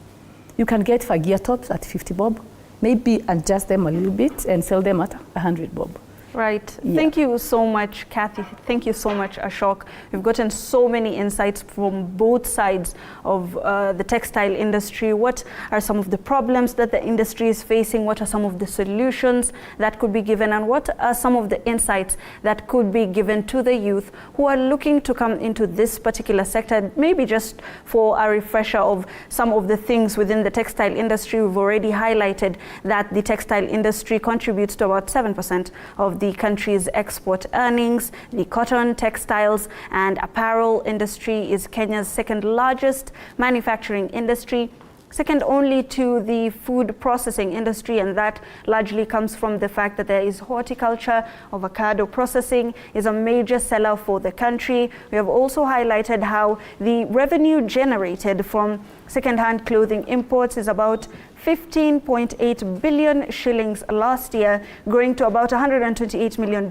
You can get fagia tops at 50 bob, maybe adjust them a little bit and sell them at 100 bob. Right. Yeah. Thank you so much, Kathy. Thank you so much, Ashok. We've gotten so many insights from both sides of the textile industry. What are some of the problems that the industry is facing? What are some of the solutions that could be given? And what are some of the insights that could be given to the youth who are looking to come into this particular sector? Maybe just for a refresher of some of the things within the textile industry, we've already highlighted that the textile industry contributes to about 7% of the country's export earnings. The cotton, textiles and apparel industry is Kenya's second largest manufacturing industry, second only to the food processing industry, and that largely comes from the fact that there is horticulture. Avocado processing is a major seller for the country. We have also highlighted how the revenue generated from second-hand clothing imports is about 15.8 billion shillings last year, growing to about $128 million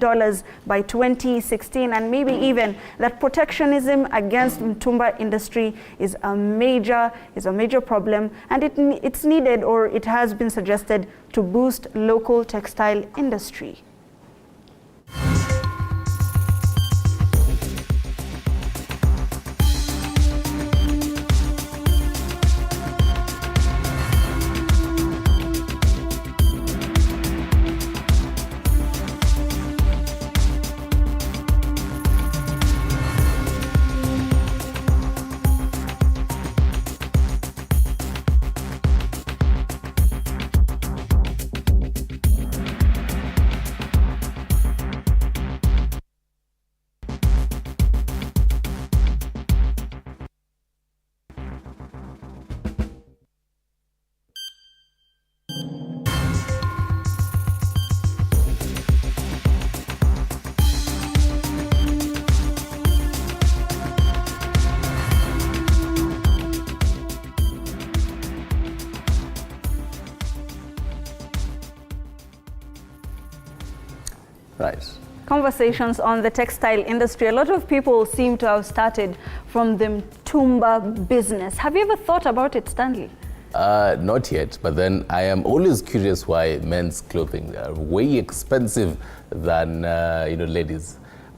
by 2016. And maybe even that protectionism against Mtumba industry is a major problem, and it's needed, or it has been suggested, to boost local textile industry. Right. Conversations on the textile industry. A lot of people seem to have started from the Mtumba business. Have you ever thought about it, Stanley? Not yet, but then I am always curious why men's clothing are way expensive than ladies.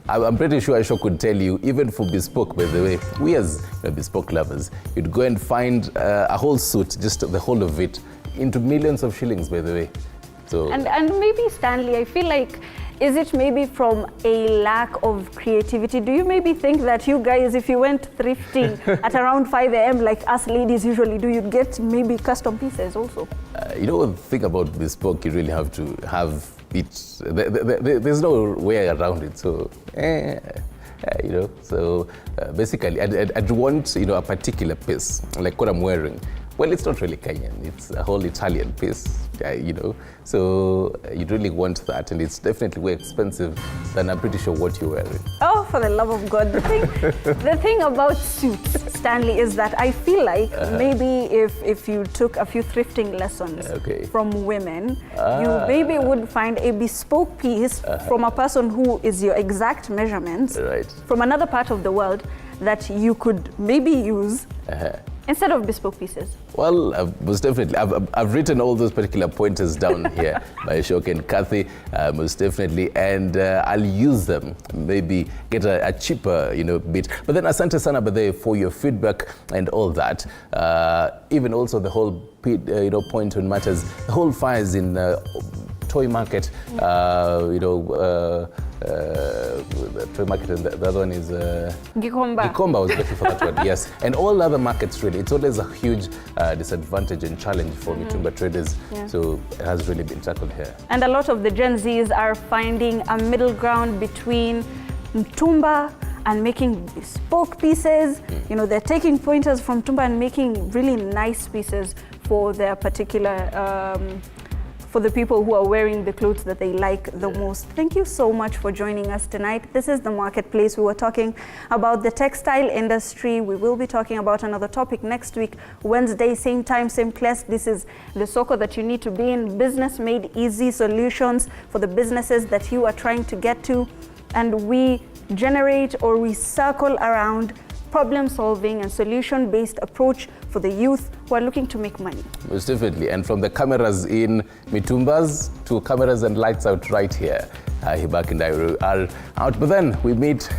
I'm pretty sure Aisha could tell you, even for bespoke, by the way, we as bespoke lovers, you'd go and find a whole suit, just the whole of it, into millions of shillings, by the way. So and maybe, Stanley, I feel like, is it maybe from a lack of creativity? Do you maybe think that you guys, if you went thrifting at around 5 a.m. like us ladies usually do, you'd get maybe custom pieces also? the thing about bespoke, you really have to have it. There's no way around it. So, so basically, I'd want, a particular piece, like what I'm wearing. Well, it's not really Kenyan. It's a whole Italian piece, So you'd really want that, and it's definitely way expensive than I'm pretty sure what you're wearing. Oh, for the love of God. The thing about suits, Stanley, is that I feel like maybe if you took a few thrifting lessons from women, you maybe would find a bespoke piece from a person who is your exact measurements from another part of the world that you could maybe use instead of bespoke pieces. Well, most definitely. I've written all those particular pointers down here by Ashok and Kathy, most definitely, and I'll use them, maybe get a cheaper, bit. But then asante sana for your feedback and all that. Even also the whole, point on matters, the whole fires in toy market, toy market, and the other one is Gikomba. Gikomba, I was looking for that word, yes. And all other markets, really. It's always a huge disadvantage and challenge for Mitumba traders. Yeah. So it has really been tackled here. And a lot of the Gen Zs are finding a middle ground between Mtumba and making bespoke pieces. They're taking pointers from Mtumba and making really nice pieces for their particular for the people who are wearing the clothes that they like the most. Thank you so much for joining us tonight. This is The Marketplace. We were talking about the textile industry. We will be talking about another topic next week, Wednesday, same time, same place. This is the Soko that you need to be in. Business Made Easy, solutions for the businesses that you are trying to get to. And we generate or we circle around problem-solving and solution-based approach for the youth who are looking to make money. Most definitely. And from the cameras in Mitumbas to cameras and lights out right here, Hibak and I are out. But then we meet